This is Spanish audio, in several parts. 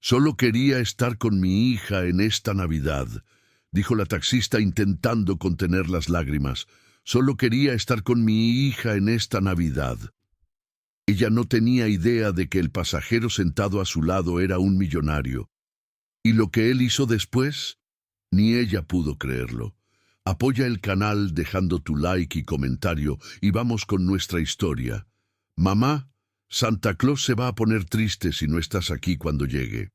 Solo quería estar con mi hija en esta Navidad, dijo la taxista intentando contener las lágrimas. Solo quería estar con mi hija en esta Navidad. Ella no tenía idea de que el pasajero sentado a su lado era un millonario. ¿Y lo que él hizo después? Ni ella pudo creerlo. Apoya el canal dejando tu like y comentario y vamos con nuestra historia. Mamá, Santa Claus se va a poner triste si no estás aquí cuando llegue.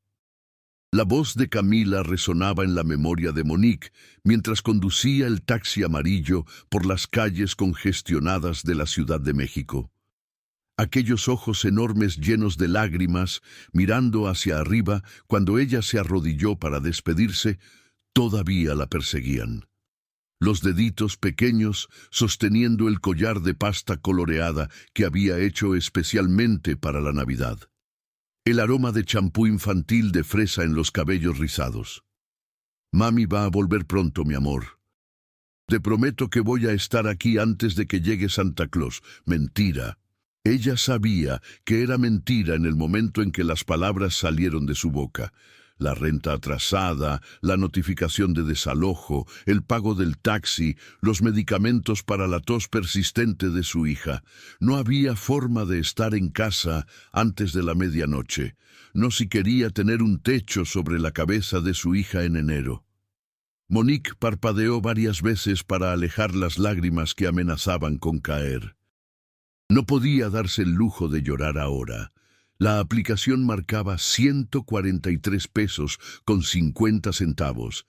La voz de Camila resonaba en la memoria de Monique mientras conducía el taxi amarillo por las calles congestionadas de la Ciudad de México. Aquellos ojos enormes llenos de lágrimas, mirando hacia arriba cuando ella se arrodilló para despedirse, todavía la perseguían. Los deditos pequeños sosteniendo el collar de pasta coloreada que había hecho especialmente para la Navidad. El aroma de champú infantil de fresa en los cabellos rizados. Mami va a volver pronto, mi amor. Te prometo que voy a estar aquí antes de que llegue Santa Claus. Mentira. Ella sabía que era mentira en el momento en que las palabras salieron de su boca. La renta atrasada, la notificación de desalojo, el pago del taxi, los medicamentos para la tos persistente de su hija. No había forma de estar en casa antes de la medianoche. No si quería tener un techo sobre la cabeza de su hija en enero. Monique parpadeó varias veces para alejar las lágrimas que amenazaban con caer. No podía darse el lujo de llorar ahora. La aplicación marcaba 143 pesos con 50 centavos,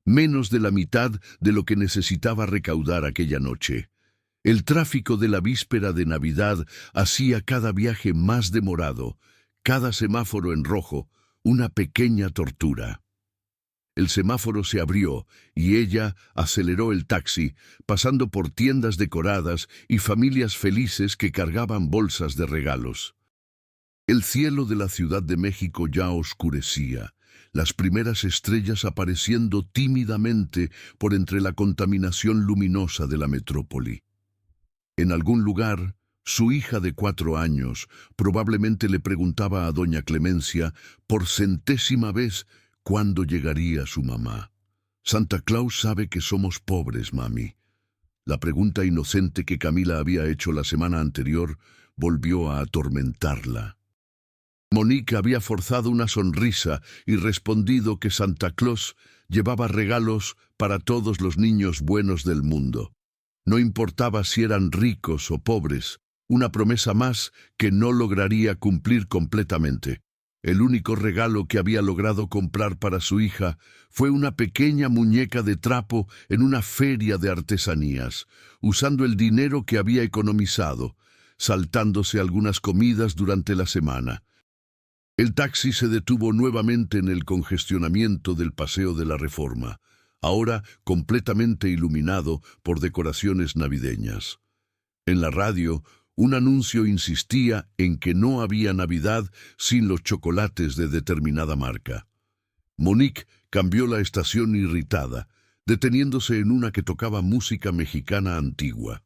menos de la mitad de lo que necesitaba recaudar aquella noche. El tráfico de la víspera de Navidad hacía cada viaje más demorado, cada semáforo en rojo, una pequeña tortura. El semáforo se abrió y ella aceleró el taxi, pasando por tiendas decoradas y familias felices que cargaban bolsas de regalos. El cielo de la Ciudad de México ya oscurecía, las primeras estrellas apareciendo tímidamente por entre la contaminación luminosa de la metrópoli. En algún lugar, su hija de 4 años probablemente le preguntaba a doña Clemencia por 100ª vez cuándo llegaría su mamá. Santa Claus sabe que somos pobres, mami. La pregunta inocente que Camila había hecho la semana anterior volvió a atormentarla. Monique había forzado una sonrisa y respondido que Santa Claus llevaba regalos para todos los niños buenos del mundo. No importaba si eran ricos o pobres, una promesa más que no lograría cumplir completamente. El único regalo que había logrado comprar para su hija fue una pequeña muñeca de trapo en una feria de artesanías, usando el dinero que había economizado, saltándose algunas comidas durante la semana. El taxi se detuvo nuevamente en el congestionamiento del Paseo de la Reforma, ahora completamente iluminado por decoraciones navideñas. En la radio, un anuncio insistía en que no había Navidad sin los chocolates de determinada marca. Monique cambió la estación irritada, deteniéndose en una que tocaba música mexicana antigua.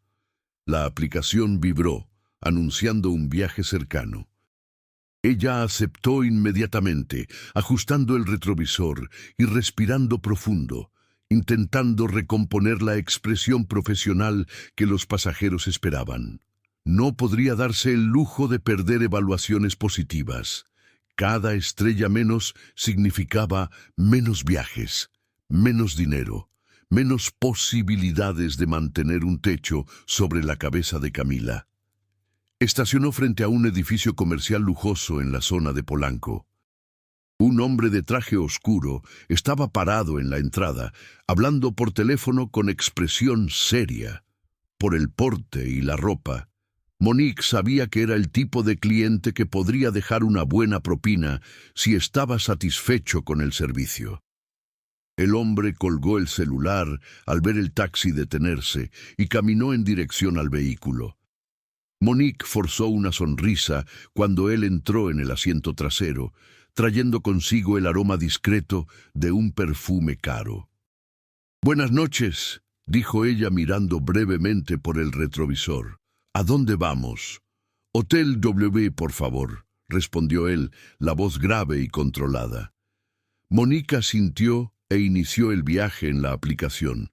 La aplicación vibró, anunciando un viaje cercano. Ella aceptó inmediatamente, ajustando el retrovisor y respirando profundo, intentando recomponer la expresión profesional que los pasajeros esperaban. No podría darse el lujo de perder evaluaciones positivas. Cada estrella menos significaba menos viajes, menos dinero, menos posibilidades de mantener un techo sobre la cabeza de Camila. Estacionó frente a un edificio comercial lujoso en la zona de Polanco. Un hombre de traje oscuro estaba parado en la entrada, hablando por teléfono con expresión seria. Por el porte y la ropa, Monique sabía que era el tipo de cliente que podría dejar una buena propina si estaba satisfecho con el servicio. El hombre colgó el celular al ver el taxi detenerse y caminó en dirección al vehículo. Monique forzó una sonrisa cuando él entró en el asiento trasero, trayendo consigo el aroma discreto de un perfume caro. «Buenas noches», dijo ella mirando brevemente por el retrovisor. «¿A dónde vamos?» «Hotel W, por favor», respondió él, la voz grave y controlada. Mónica asintió e inició el viaje en la aplicación.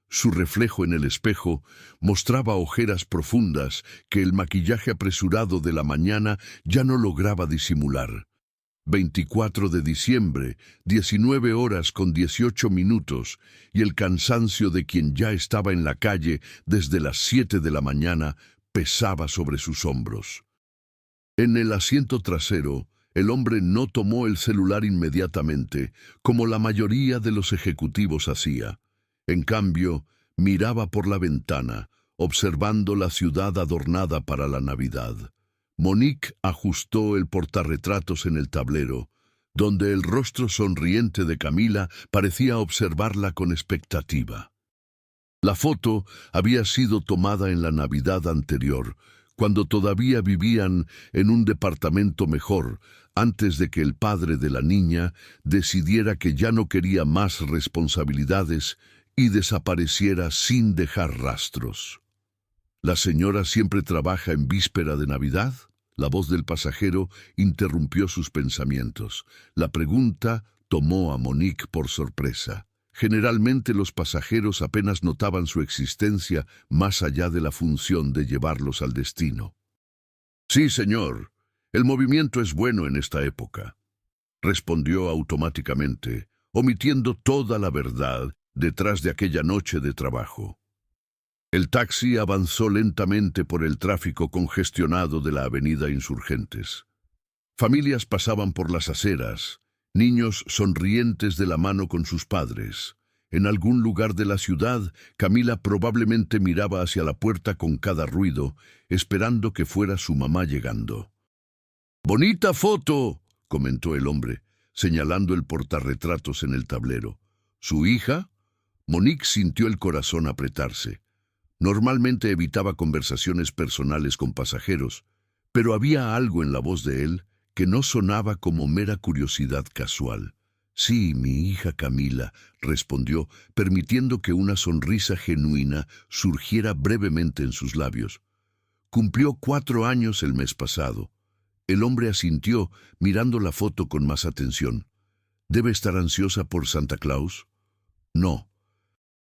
Su reflejo en el espejo mostraba ojeras profundas que el maquillaje apresurado de la mañana ya no lograba disimular. 24 de diciembre, 19 horas con 18 minutos, y el cansancio de quien ya estaba en la calle desde las 7 de la mañana pesaba sobre sus hombros. En el asiento trasero, el hombre no tomó el celular inmediatamente, como la mayoría de los ejecutivos hacía. En cambio, miraba por la ventana, observando la ciudad adornada para la Navidad. Monique ajustó el portarretratos en el tablero, donde el rostro sonriente de Camila parecía observarla con expectativa. La foto había sido tomada en la Navidad anterior, cuando todavía vivían en un departamento mejor, antes de que el padre de la niña decidiera que ya no quería más responsabilidades y desapareciera sin dejar rastros. ¿La señora siempre trabaja en víspera de Navidad? La voz del pasajero interrumpió sus pensamientos. La pregunta tomó a Monique por sorpresa. Generalmente los pasajeros apenas notaban su existencia más allá de la función de llevarlos al destino. Sí, señor, el movimiento es bueno en esta época, respondió automáticamente, omitiendo toda la verdad detrás de aquella noche de trabajo. El taxi avanzó lentamente por el tráfico congestionado de la avenida Insurgentes. Familias pasaban por las aceras, niños sonrientes de la mano con sus padres. En algún lugar de la ciudad, Camila probablemente miraba hacia la puerta con cada ruido, esperando que fuera su mamá llegando. «¡Bonita foto!», comentó el hombre, señalando el portarretratos en el tablero. ¿Su hija? Monique sintió el corazón apretarse. Normalmente evitaba conversaciones personales con pasajeros, pero había algo en la voz de él que no sonaba como mera curiosidad casual. «Sí, mi hija Camila», respondió, permitiendo que una sonrisa genuina surgiera brevemente en sus labios. «Cumplió 4 años el mes pasado». El hombre asintió, mirando la foto con más atención. «¿Debe estar ansiosa por Santa Claus?» «No».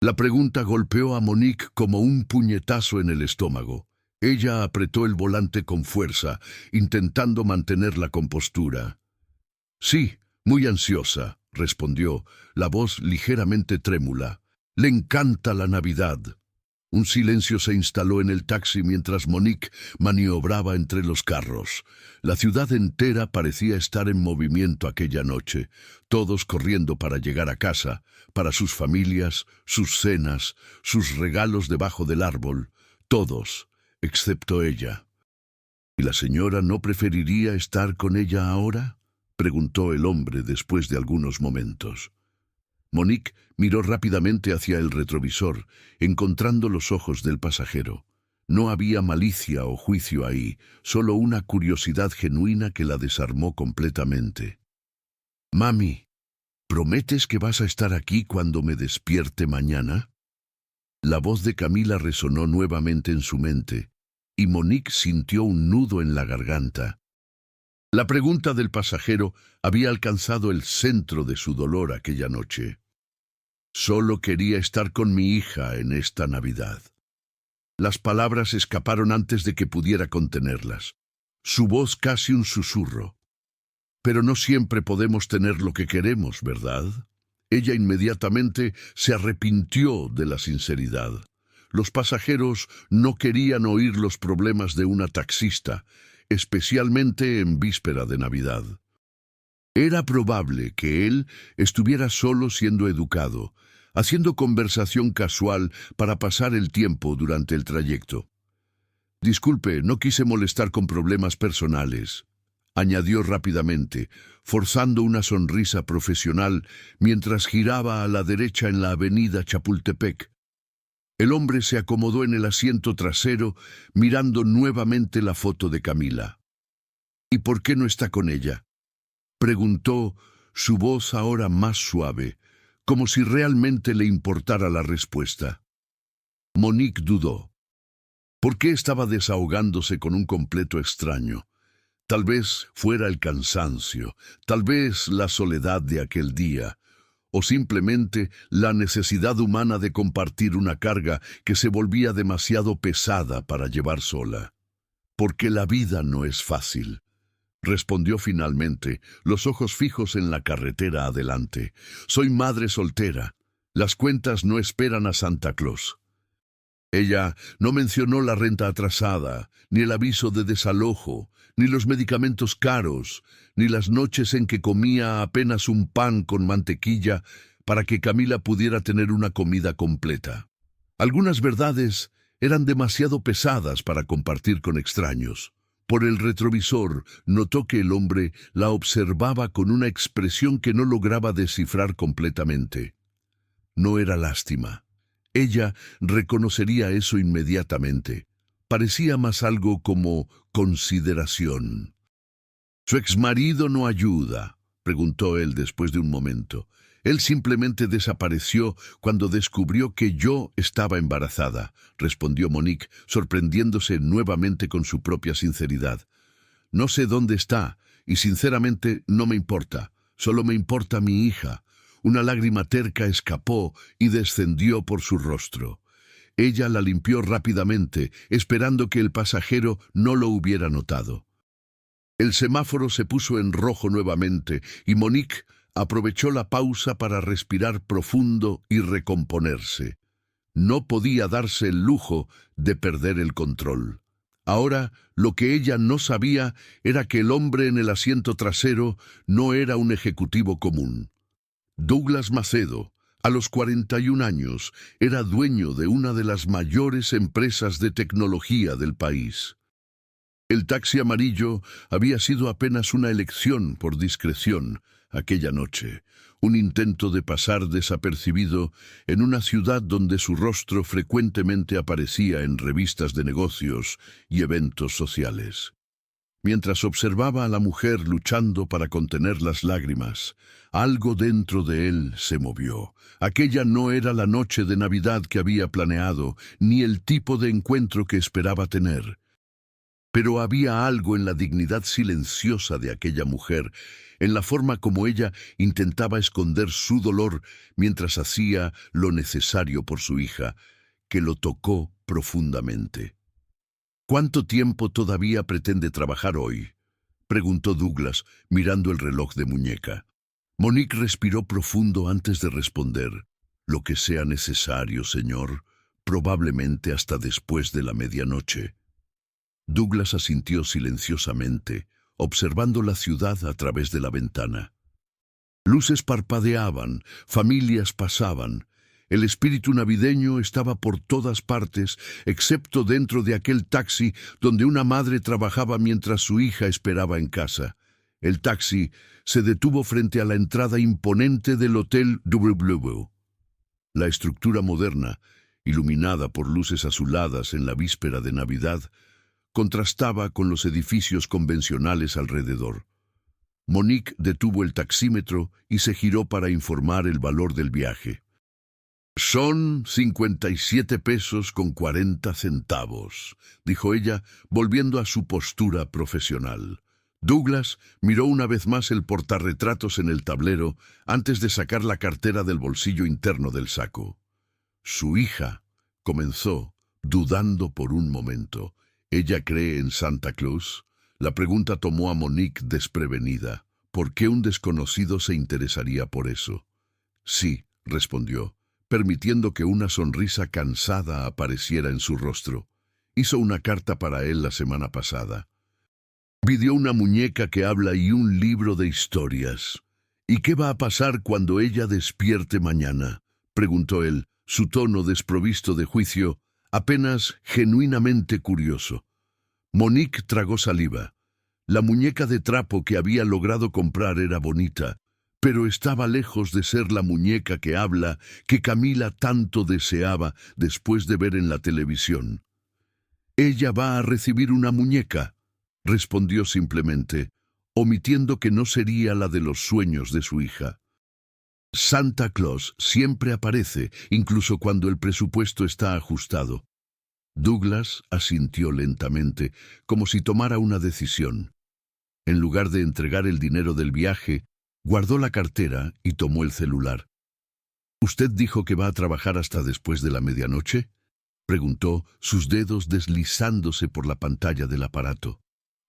La pregunta golpeó a Monique como un puñetazo en el estómago. Ella apretó el volante con fuerza, intentando mantener la compostura. «Sí, muy ansiosa», respondió, la voz ligeramente trémula. «Le encanta la Navidad». Un silencio se instaló en el taxi mientras Monique maniobraba entre los carros. La ciudad entera parecía estar en movimiento aquella noche, todos corriendo para llegar a casa, para sus familias, sus cenas, sus regalos debajo del árbol, todos, excepto ella. ¿Y la señora no preferiría estar con ella ahora?, preguntó el hombre después de algunos momentos. Monique miró rápidamente hacia el retrovisor, encontrando los ojos del pasajero. No había malicia o juicio ahí, solo una curiosidad genuina que la desarmó completamente. «Mami, ¿prometes que vas a estar aquí cuando me despierte mañana?». La voz de Camila resonó nuevamente en su mente, y Monique sintió un nudo en la garganta. La pregunta del pasajero había alcanzado el centro de su dolor aquella noche. «Solo quería estar con mi hija en esta Navidad». Las palabras escaparon antes de que pudiera contenerlas. Su voz casi un susurro. «Pero no siempre podemos tener lo que queremos, ¿verdad?». Ella inmediatamente se arrepintió de la sinceridad. Los pasajeros no querían oír los problemas de una taxista, especialmente en víspera de Navidad. Era probable que él estuviera solo siendo educado, haciendo conversación casual para pasar el tiempo durante el trayecto. «Disculpe, no quise molestar con problemas personales», añadió rápidamente, forzando una sonrisa profesional mientras giraba a la derecha en la avenida Chapultepec. El hombre se acomodó en el asiento trasero, mirando nuevamente la foto de Camila. «¿Y por qué no está con ella?», preguntó, su voz ahora más suave, como si realmente le importara la respuesta. Monique dudó. ¿Por qué estaba desahogándose con un completo extraño? Tal vez fuera el cansancio, tal vez la soledad de aquel día, o simplemente la necesidad humana de compartir una carga que se volvía demasiado pesada para llevar sola. Porque la vida no es fácil, respondió finalmente, los ojos fijos en la carretera adelante. Soy madre soltera. Las cuentas no esperan a Santa Claus. Ella no mencionó la renta atrasada, ni el aviso de desalojo, ni los medicamentos caros, ni las noches en que comía apenas un pan con mantequilla para que Camila pudiera tener una comida completa. Algunas verdades eran demasiado pesadas para compartir con extraños. Por el retrovisor notó que el hombre la observaba con una expresión que no lograba descifrar completamente. No era lástima. Ella reconocería eso inmediatamente. Parecía más algo como consideración. «¿Su exmarido no ayuda?», preguntó él después de un momento. «Él simplemente desapareció cuando descubrió que yo estaba embarazada», respondió Monique, sorprendiéndose nuevamente con su propia sinceridad. «No sé dónde está, y sinceramente no me importa. Solo me importa mi hija». Una lágrima terca escapó y descendió por su rostro. Ella la limpió rápidamente, esperando que el pasajero no lo hubiera notado. El semáforo se puso en rojo nuevamente y Monique aprovechó la pausa para respirar profundo y recomponerse. No podía darse el lujo de perder el control. Ahora, lo que ella no sabía era que el hombre en el asiento trasero no era un ejecutivo común. Douglas Macedo, a los 41 años, era dueño de una de las mayores empresas de tecnología del país. El taxi amarillo había sido apenas una elección por discreción aquella noche, un intento de pasar desapercibido en una ciudad donde su rostro frecuentemente aparecía en revistas de negocios y eventos sociales. Mientras observaba a la mujer luchando para contener las lágrimas, algo dentro de él se movió. Aquella no era la noche de Navidad que había planeado, ni el tipo de encuentro que esperaba tener. Pero había algo en la dignidad silenciosa de aquella mujer, en la forma como ella intentaba esconder su dolor mientras hacía lo necesario por su hija, que lo tocó profundamente. «¿Cuánto tiempo todavía pretende trabajar hoy?», preguntó Douglas, mirando el reloj de muñeca. Monique respiró profundo antes de responder. «Lo que sea necesario, señor, probablemente hasta después de la medianoche». Douglas asintió silenciosamente, observando la ciudad a través de la ventana. Luces parpadeaban, familias pasaban. El espíritu navideño estaba por todas partes, excepto dentro de aquel taxi donde una madre trabajaba mientras su hija esperaba en casa. El taxi se detuvo frente a la entrada imponente del Hotel WW. La estructura moderna, iluminada por luces azuladas en la víspera de Navidad, contrastaba con los edificios convencionales alrededor. Monique detuvo el taxímetro y se giró para informar el valor del viaje. «Son 57 pesos con 40 centavos», dijo ella, volviendo a su postura profesional. Douglas miró una vez más el portarretratos en el tablero antes de sacar la cartera del bolsillo interno del saco. «Su hija», comenzó, dudando por un momento. «¿Ella cree en Santa Claus?». La pregunta tomó a Monique desprevenida. ¿Por qué un desconocido se interesaría por eso? «Sí», respondió, permitiendo que una sonrisa cansada apareciera en su rostro. Hizo una carta para él la semana pasada. Pidió una muñeca que habla y un libro de historias. «¿Y qué va a pasar cuando ella despierte mañana?», preguntó él, su tono desprovisto de juicio, apenas genuinamente curioso. Monique tragó saliva. La muñeca de trapo que había logrado comprar era bonita, pero estaba lejos de ser la muñeca que habla que Camila tanto deseaba después de ver en la televisión. «Ella va a recibir una muñeca», respondió simplemente, omitiendo que no sería la de los sueños de su hija. «Santa Claus siempre aparece, incluso cuando el presupuesto está ajustado». Douglas asintió lentamente, como si tomara una decisión. En lugar de entregar el dinero del viaje, guardó la cartera y tomó el celular. —¿Usted dijo que va a trabajar hasta después de la medianoche? —preguntó, sus dedos deslizándose por la pantalla del aparato.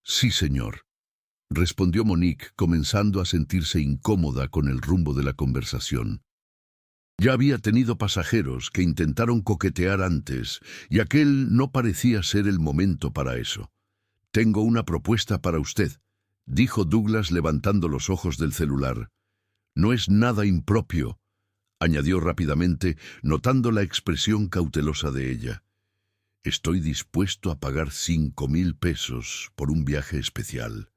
—Sí, señor —respondió Monique, comenzando a sentirse incómoda con el rumbo de la conversación. Ya había tenido pasajeros que intentaron coquetear antes, y aquel no parecía ser el momento para eso. —Tengo una propuesta para usted —dijo Douglas levantando los ojos del celular. —No es nada impropio —añadió rápidamente, notando la expresión cautelosa de ella—. Estoy dispuesto a pagar 5,000 pesos por un viaje especial.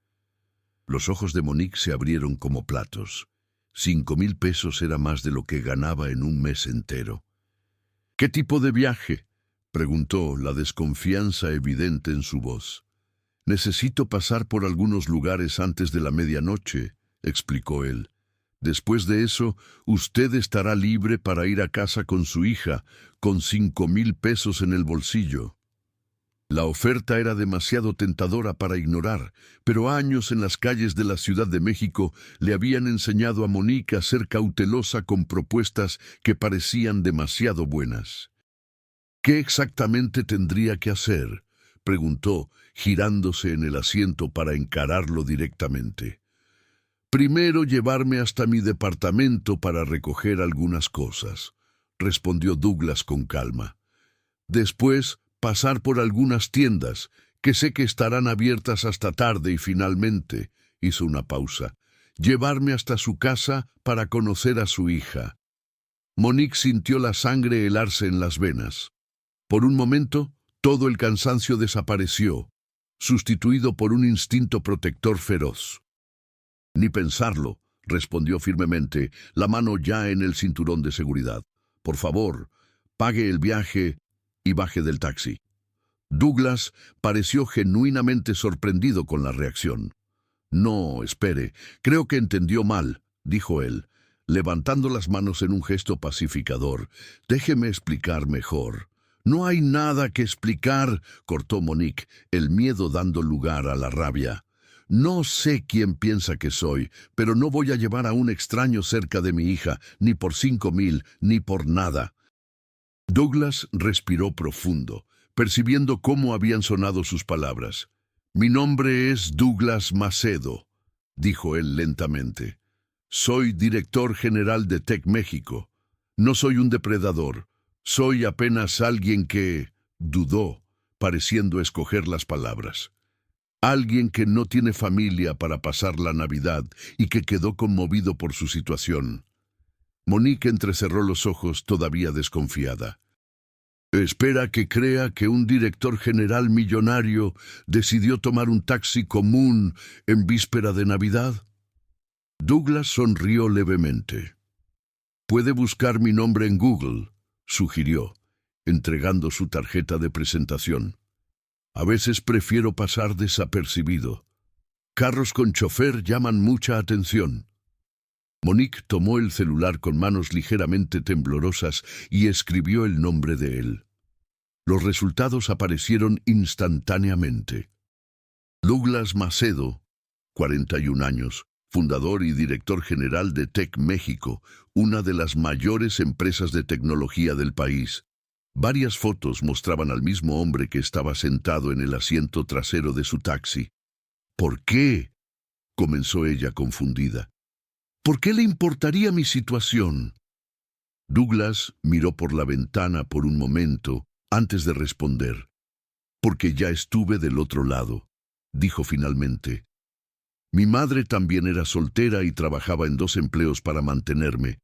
Los ojos de Monique se abrieron como platos. 5,000 pesos era más de lo que ganaba en un mes entero. —¿Qué tipo de viaje? —preguntó, la desconfianza evidente en su voz. —Necesito pasar por algunos lugares antes de la medianoche —explicó él. Después de eso, usted estará libre para ir a casa con su hija, con 5,000 pesos en el bolsillo. La oferta era demasiado tentadora para ignorar, pero años en las calles de la Ciudad de México le habían enseñado a Monique a ser cautelosa con propuestas que parecían demasiado buenas. —¿Qué exactamente tendría que hacer? —preguntó, girándose en el asiento para encararlo directamente. —Primero llevarme hasta mi departamento para recoger algunas cosas —respondió Douglas con calma. Después, pasar por algunas tiendas, que sé que estarán abiertas hasta tarde y finalmente, hizo una pausa, llevarme hasta su casa para conocer a su hija. Monique sintió la sangre helarse en las venas. Por un momento, todo el cansancio desapareció, sustituido por un instinto protector feroz. —Ni pensarlo —respondió firmemente, la mano ya en el cinturón de seguridad. —Por favor, pague el viaje y baje del taxi. Douglas pareció genuinamente sorprendido con la reacción. —No, espere, creo que entendió mal —dijo él, levantando las manos en un gesto pacificador. —Déjeme explicar mejor. —No hay nada que explicar —cortó Monique, el miedo dando lugar a la rabia. No sé quién piensa que soy, pero no voy a llevar a un extraño cerca de mi hija, ni por 5,000, ni por nada. Douglas respiró profundo, percibiendo cómo habían sonado sus palabras. —Mi nombre es Douglas Macedo —dijo él lentamente. Soy director general de Tech México. No soy un depredador. Soy apenas alguien que dudó, pareciendo escoger las palabras. Alguien que no tiene familia para pasar la Navidad y que quedó conmovido por su situación. Monique entrecerró los ojos, todavía desconfiada. ¿Espera que crea que un director general millonario decidió tomar un taxi común en víspera de Navidad? Douglas sonrió levemente. «Puede buscar mi nombre en Google», sugirió, entregando su tarjeta de presentación. «A veces prefiero pasar desapercibido. Carros con chofer llaman mucha atención». Monique tomó el celular con manos ligeramente temblorosas y escribió el nombre de él. Los resultados aparecieron instantáneamente. Douglas Macedo, 41 años, fundador y director general de Tech México, una de las mayores empresas de tecnología del país. Varias fotos mostraban al mismo hombre que estaba sentado en el asiento trasero de su taxi. «¿Por qué?», comenzó ella confundida. «¿Por qué le importaría mi situación?». Douglas miró por la ventana por un momento antes de responder. «Porque ya estuve del otro lado», dijo finalmente. «Mi madre también era soltera y trabajaba en 2 empleos para mantenerme.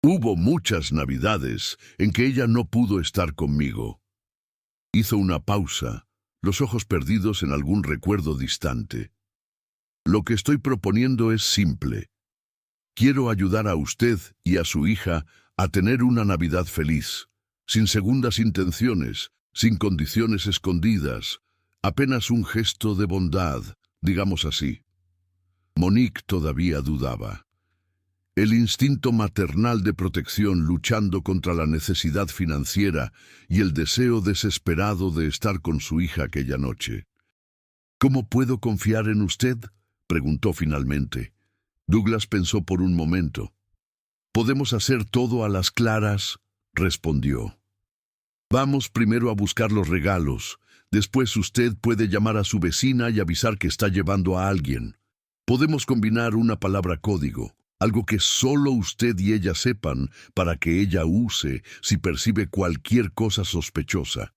Hubo muchas Navidades en que ella no pudo estar conmigo». Hizo una pausa, los ojos perdidos en algún recuerdo distante. «Lo que estoy proponiendo es simple. Quiero ayudar a usted y a su hija a tener una Navidad feliz, sin segundas intenciones, sin condiciones escondidas, apenas un gesto de bondad, digamos así». Monique todavía dudaba. El instinto maternal de protección luchando contra la necesidad financiera y el deseo desesperado de estar con su hija aquella noche. «¿Cómo puedo confiar en usted?», preguntó finalmente. Douglas pensó por un momento. «¿Podemos hacer todo a las claras?», respondió. «Vamos primero a buscar los regalos. Después usted puede llamar a su vecina y avisar que está llevando a alguien. Podemos combinar una palabra código, algo que solo usted y ella sepan para que ella use si percibe cualquier cosa sospechosa.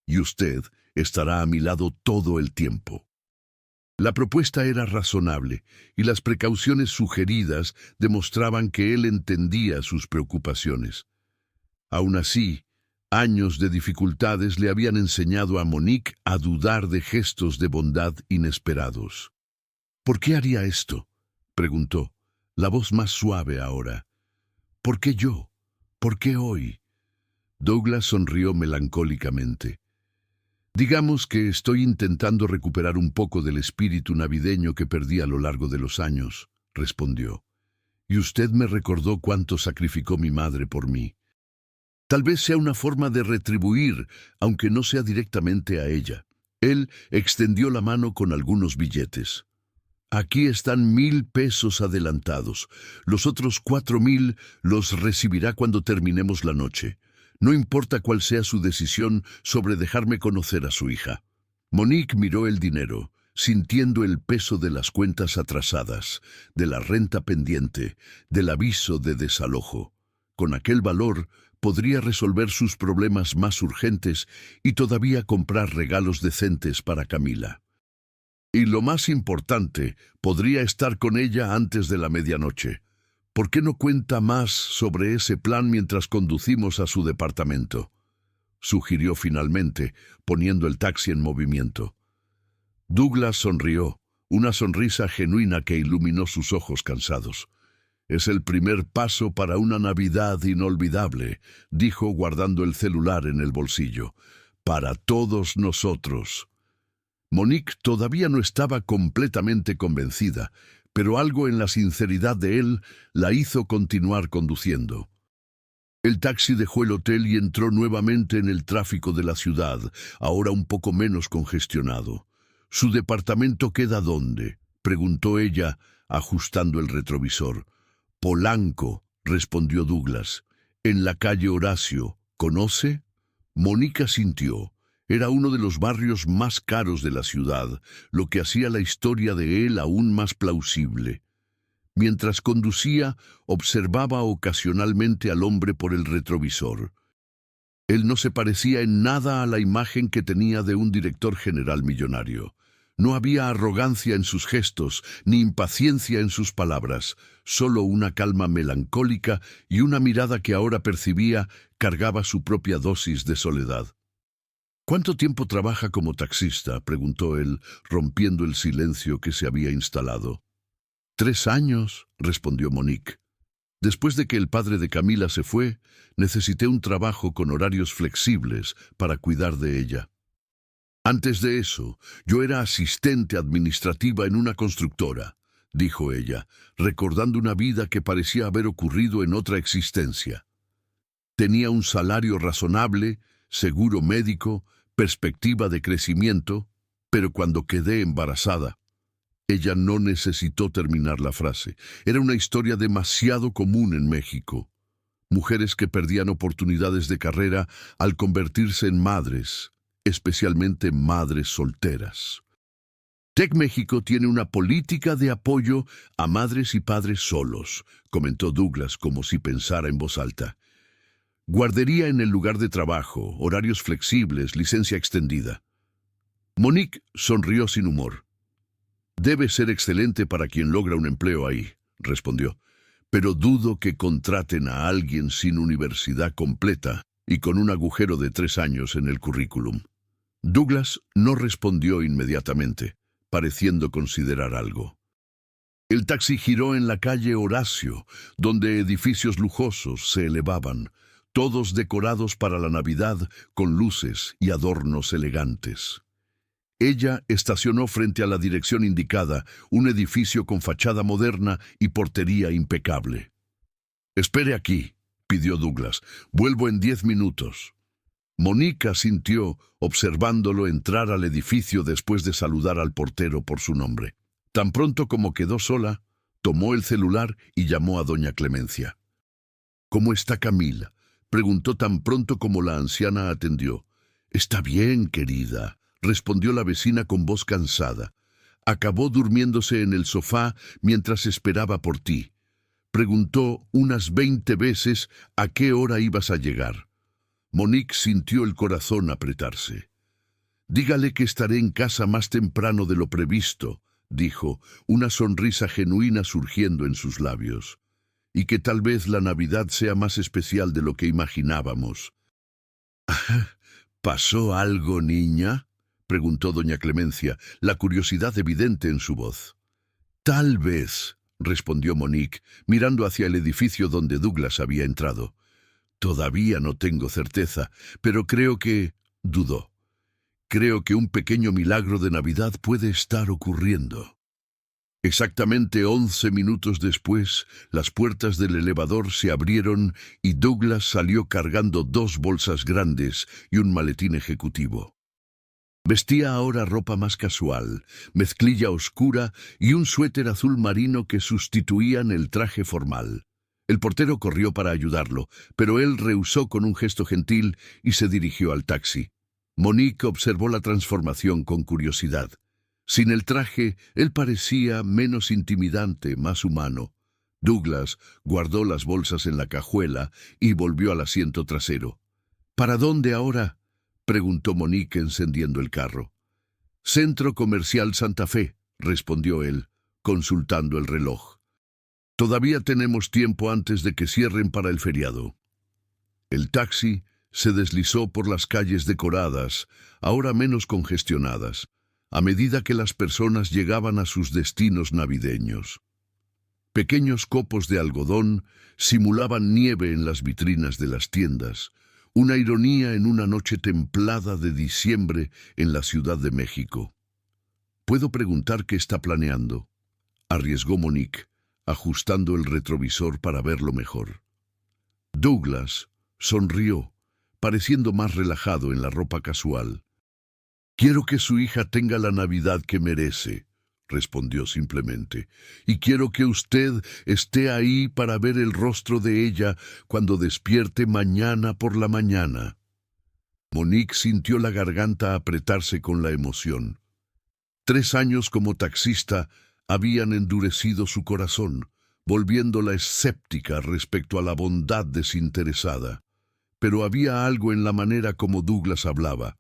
Y usted estará a mi lado todo el tiempo». La propuesta era razonable, y las precauciones sugeridas demostraban que él entendía sus preocupaciones. Aún así, años de dificultades le habían enseñado a Monique a dudar de gestos de bondad inesperados. «¿Por qué haría esto?», preguntó, la voz más suave ahora. «¿Por qué yo? ¿Por qué hoy?». Douglas sonrió melancólicamente. «Digamos que estoy intentando recuperar un poco del espíritu navideño que perdí a lo largo de los años», respondió. «Y usted me recordó cuánto sacrificó mi madre por mí. Tal vez sea una forma de retribuir, aunque no sea directamente a ella». Él extendió la mano con algunos billetes. «Aquí están 1,000 pesos adelantados. Los otros 4,000 los recibirá cuando terminemos la noche. No importa cuál sea su decisión sobre dejarme conocer a su hija». Monique miró el dinero, sintiendo el peso de las cuentas atrasadas, de la renta pendiente, del aviso de desalojo. Con aquel valor podría resolver sus problemas más urgentes y todavía comprar regalos decentes para Camila. Y lo más importante, podría estar con ella antes de la medianoche. ¿Por qué no cuenta más sobre ese plan mientras conducimos a su departamento?, sugirió finalmente, poniendo el taxi en movimiento. Douglas sonrió, una sonrisa genuina que iluminó sus ojos cansados. «Es el primer paso para una Navidad inolvidable», dijo guardando el celular en el bolsillo. «Para todos nosotros». Monique todavía no estaba completamente convencida, pero algo en la sinceridad de él la hizo continuar conduciendo. El taxi dejó el hotel y entró nuevamente en el tráfico de la ciudad, ahora un poco menos congestionado. «¿Su departamento queda dónde?», preguntó ella, ajustando el retrovisor. «Polanco», respondió Douglas. «En la calle Horacio. ¿Conoce?». Mónica sintió. Era uno de los barrios más caros de la ciudad, lo que hacía la historia de él aún más plausible. Mientras conducía, observaba ocasionalmente al hombre por el retrovisor. Él no se parecía en nada a la imagen que tenía de un director general millonario. No había arrogancia en sus gestos, ni impaciencia en sus palabras, solo una calma melancólica y una mirada que ahora percibía cargaba su propia dosis de soledad. «¿Cuánto tiempo trabaja como taxista?», preguntó él, rompiendo el silencio que se había instalado. «3 años», respondió Monique. «Después de que el padre de Camila se fue, necesité un trabajo con horarios flexibles para cuidar de ella. Antes de eso, yo era asistente administrativa en una constructora», dijo ella, recordando una vida que parecía haber ocurrido en otra existencia. «Tenía un salario razonable, seguro médico, perspectiva de crecimiento, pero cuando quedé embarazada». Ella no necesitó terminar la frase. Era una historia demasiado común en México. Mujeres que perdían oportunidades de carrera al convertirse en madres, especialmente madres solteras. Tec México tiene una política de apoyo a madres y padres solos, comentó Douglas como si pensara en voz alta. Guardería en el lugar de trabajo, horarios flexibles, licencia extendida. Monique sonrió sin humor. «Debe ser excelente para quien logra un empleo ahí», respondió, «pero dudo que contraten a alguien sin universidad completa y con un agujero de 3 años en el currículum». Douglas no respondió inmediatamente, pareciendo considerar algo. El taxi giró en la calle Horacio, donde edificios lujosos se elevaban, todos decorados para la Navidad con luces y adornos elegantes. Ella estacionó frente a la dirección indicada, un edificio con fachada moderna y portería impecable. «Espere aquí», pidió Douglas. «Vuelvo en 10 minutos». Monique asintió, observándolo entrar al edificio después de saludar al portero por su nombre. Tan pronto como quedó sola, tomó el celular y llamó a doña Clemencia. «¿Cómo está Camila?», preguntó tan pronto como la anciana atendió. «Está bien, querida», respondió la vecina con voz cansada. «Acabó durmiéndose en el sofá mientras esperaba por ti. Preguntó unas 20 veces a qué hora ibas a llegar». Monique sintió el corazón apretarse. «Dígale que estaré en casa más temprano de lo previsto», dijo, una sonrisa genuina surgiendo en sus labios. «Y que tal vez la Navidad sea más especial de lo que imaginábamos». «¿Pasó algo, niña?», preguntó doña Clemencia, la curiosidad evidente en su voz. «Tal vez», respondió Monique, mirando hacia el edificio donde Douglas había entrado. «Todavía no tengo certeza, pero creo que...» dudó. «Creo que un pequeño milagro de Navidad puede estar ocurriendo». Exactamente 11 minutos después, las puertas del elevador se abrieron y Douglas salió cargando 2 bolsas grandes y un maletín ejecutivo. Vestía ahora ropa más casual, mezclilla oscura y un suéter azul marino que sustituían el traje formal. El portero corrió para ayudarlo, pero él rehusó con un gesto gentil y se dirigió al taxi. Monique observó la transformación con curiosidad. Sin el traje, él parecía menos intimidante, más humano. Douglas guardó las bolsas en la cajuela y volvió al asiento trasero. «¿Para dónde ahora?», preguntó Monique encendiendo el carro. «Centro Comercial Santa Fe», respondió él, consultando el reloj. «Todavía tenemos tiempo antes de que cierren para el feriado». El taxi se deslizó por las calles decoradas, ahora menos congestionadas, a medida que las personas llegaban a sus destinos navideños. Pequeños copos de algodón simulaban nieve en las vitrinas de las tiendas, una ironía en una noche templada de diciembre en la Ciudad de México. «¿Puedo preguntar qué está planeando?», arriesgó Monique, ajustando el retrovisor para verlo mejor. Douglas sonrió, pareciendo más relajado en la ropa casual. «Quiero que su hija tenga la Navidad que merece», respondió simplemente, «y quiero que usted esté ahí para ver el rostro de ella cuando despierte mañana por la mañana». Monique sintió la garganta apretarse con la emoción. 3 años como taxista habían endurecido su corazón, volviéndola escéptica respecto a la bondad desinteresada. Pero había algo en la manera como Douglas hablaba,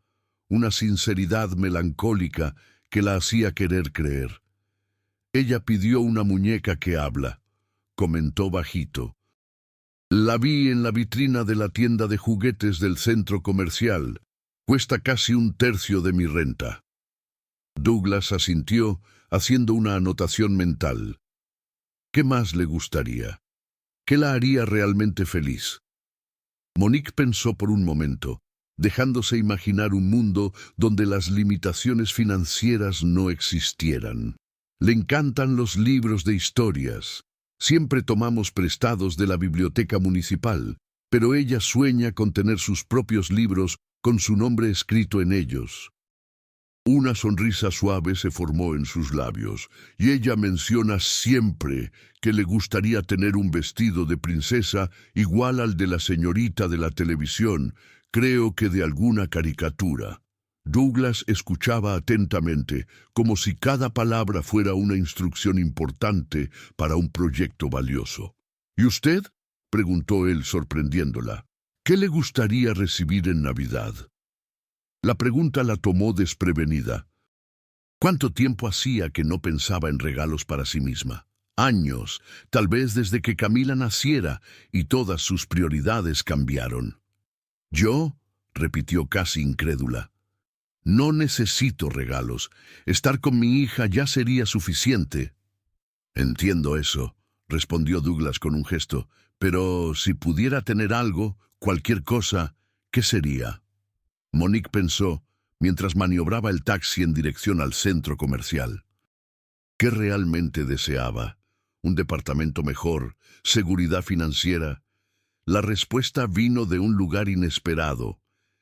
una sinceridad melancólica que la hacía querer creer. «Ella pidió una muñeca que habla», comentó bajito. «La vi en la vitrina de la tienda de juguetes del centro comercial. Cuesta casi 1/3 de mi renta». Douglas asintió, haciendo una anotación mental. ¿Qué más le gustaría? ¿Qué la haría realmente feliz? Monique pensó por un momento, dejándose imaginar un mundo donde las limitaciones financieras no existieran. Le encantan los libros de historias. Siempre tomamos prestados de la biblioteca municipal, pero ella sueña con tener sus propios libros con su nombre escrito en ellos. Una sonrisa suave se formó en sus labios, y ella menciona siempre que le gustaría tener un vestido de princesa igual al de la señorita de la televisión, creo que de alguna caricatura. Douglas escuchaba atentamente, como si cada palabra fuera una instrucción importante para un proyecto valioso. ¿Y usted?, preguntó él sorprendiéndola. ¿Qué le gustaría recibir en Navidad? La pregunta la tomó desprevenida. ¿Cuánto tiempo hacía que no pensaba en regalos para sí misma? Años, tal vez desde que Camila naciera, y todas sus prioridades cambiaron. «¿Yo?», repitió casi incrédula. «No necesito regalos. Estar con mi hija ya sería suficiente». «Entiendo eso», respondió Douglas con un gesto, «pero si pudiera tener algo, cualquier cosa, ¿qué sería?». Monique pensó, mientras maniobraba el taxi en dirección al centro comercial. ¿Qué realmente deseaba? ¿Un departamento mejor? ¿Seguridad financiera? La respuesta vino de un lugar inesperado,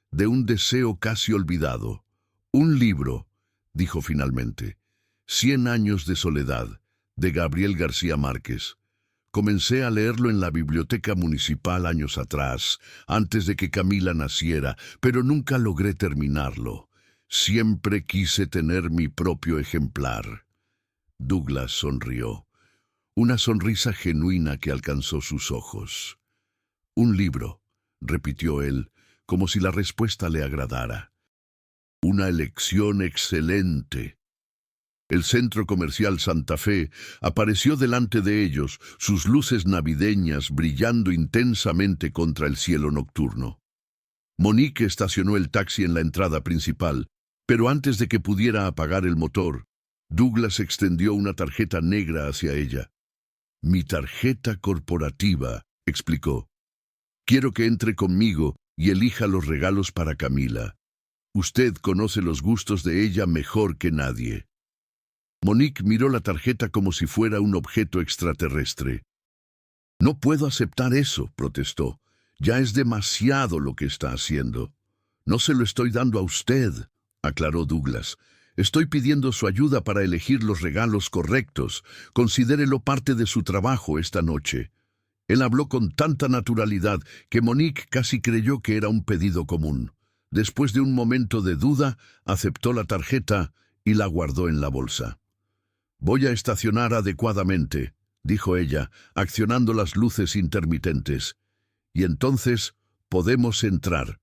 de un deseo casi olvidado. «Un libro», dijo finalmente. Cien años de soledad, de Gabriel García Márquez. Comencé a leerlo en la biblioteca municipal años atrás, antes de que Camila naciera, pero nunca logré terminarlo. Siempre quise tener mi propio ejemplar. Douglas sonrió. Una sonrisa genuina que alcanzó sus ojos. Un libro, repitió él, como si la respuesta le agradara. Una elección excelente. El centro comercial Santa Fe apareció delante de ellos, sus luces navideñas brillando intensamente contra el cielo nocturno. Monique estacionó el taxi en la entrada principal, pero antes de que pudiera apagar el motor, Douglas extendió una tarjeta negra hacia ella. «Mi tarjeta corporativa», explicó. «Quiero que entre conmigo y elija los regalos para Camila. Usted conoce los gustos de ella mejor que nadie». Monique miró la tarjeta como si fuera un objeto extraterrestre. «No puedo aceptar eso», protestó. «Ya es demasiado lo que está haciendo». «No se lo estoy dando a usted», aclaró Douglas. «Estoy pidiendo su ayuda para elegir los regalos correctos. Considérelo parte de su trabajo esta noche». Él habló con tanta naturalidad que Monique casi creyó que era un pedido común. Después de un momento de duda, aceptó la tarjeta y la guardó en la bolsa. «Voy a estacionar adecuadamente», dijo ella, accionando las luces intermitentes. «Y entonces podemos entrar».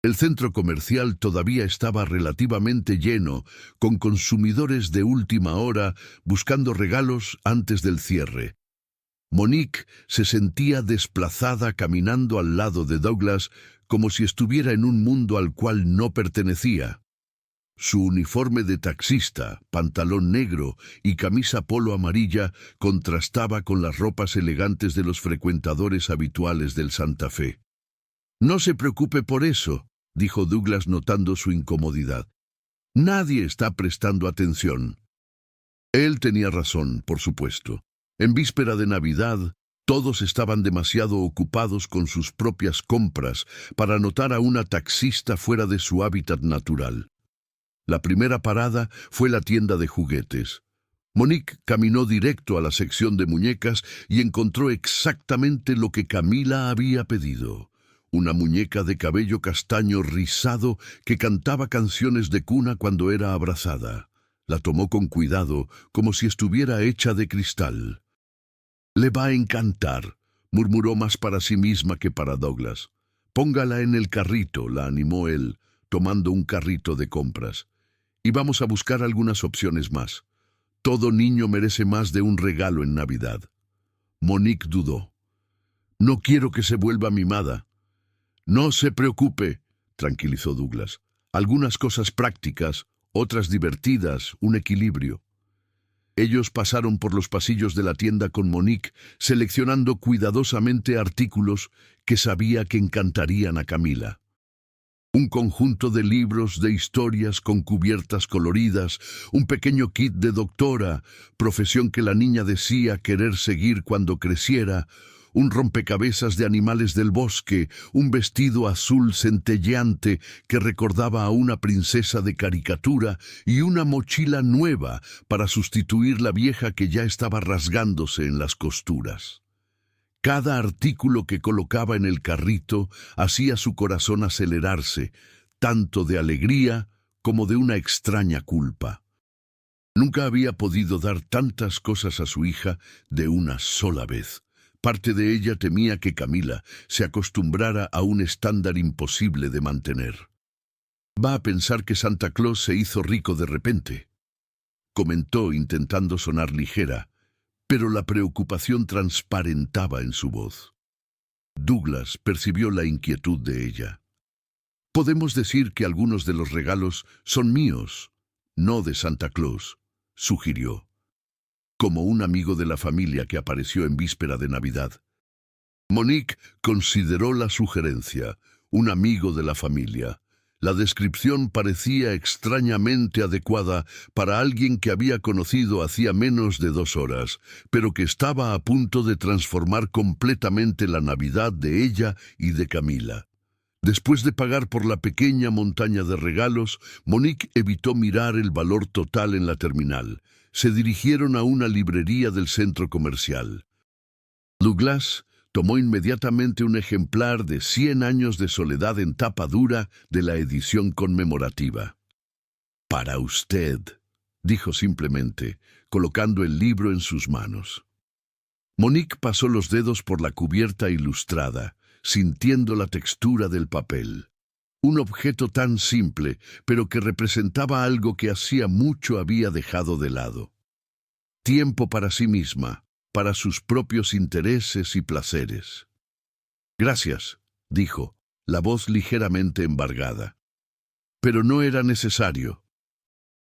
El centro comercial todavía estaba relativamente lleno, con consumidores de última hora buscando regalos antes del cierre. Monique se sentía desplazada caminando al lado de Douglas como si estuviera en un mundo al cual no pertenecía. Su uniforme de taxista, pantalón negro y camisa polo amarilla contrastaba con las ropas elegantes de los frecuentadores habituales del Santa Fe. «No se preocupe por eso», dijo Douglas notando su incomodidad. «Nadie está prestando atención». Él tenía razón, por supuesto. En víspera de Navidad, todos estaban demasiado ocupados con sus propias compras para notar a una taxista fuera de su hábitat natural. La primera parada fue la tienda de juguetes. Monique caminó directo a la sección de muñecas y encontró exactamente lo que Camila había pedido. Una muñeca de cabello castaño rizado que cantaba canciones de cuna cuando era abrazada. La tomó con cuidado, como si estuviera hecha de cristal. «Le va a encantar», murmuró más para sí misma que para Douglas. «Póngala en el carrito», la animó él, tomando un carrito de compras. «Y vamos a buscar algunas opciones más. Todo niño merece más de un regalo en Navidad». Monique dudó. «No quiero que se vuelva mimada». «No se preocupe», tranquilizó Douglas. «Algunas cosas prácticas, otras divertidas, un equilibrio». Ellos pasaron por los pasillos de la tienda con Monique, seleccionando cuidadosamente artículos que sabía que encantarían a Camila. Un conjunto de libros de historias con cubiertas coloridas, un pequeño kit de doctora, profesión que la niña decía querer seguir cuando creciera, un rompecabezas de animales del bosque, un vestido azul centelleante que recordaba a una princesa de caricatura y una mochila nueva para sustituir la vieja que ya estaba rasgándose en las costuras. Cada artículo que colocaba en el carrito hacía su corazón acelerarse, tanto de alegría como de una extraña culpa. Nunca había podido dar tantas cosas a su hija de una sola vez. Parte de ella temía que Camila se acostumbrara a un estándar imposible de mantener. «Va a pensar que Santa Claus se hizo rico de repente», comentó intentando sonar ligera, pero la preocupación transparentaba en su voz. Douglas percibió la inquietud de ella. «Podemos decir que algunos de los regalos son míos, no de Santa Claus», sugirió. Como un amigo de la familia que apareció en víspera de Navidad. Monique consideró la sugerencia, un amigo de la familia. La descripción parecía extrañamente adecuada para alguien que había conocido hacía menos de 2 horas, pero que estaba a punto de transformar completamente la Navidad de ella y de Camila. Después de pagar por la pequeña montaña de regalos, Monique evitó mirar el valor total en la terminal. Se dirigieron a una librería del centro comercial. Douglas tomó inmediatamente un ejemplar de 100 años de soledad en tapa dura de la edición conmemorativa. «Para usted», dijo simplemente, colocando el libro en sus manos. Monique pasó los dedos por la cubierta ilustrada, sintiendo la textura del papel. Un objeto tan simple, pero que representaba algo que hacía mucho había dejado de lado. Tiempo para sí misma, para sus propios intereses y placeres. «Gracias», dijo, la voz ligeramente embargada. «Pero no era necesario».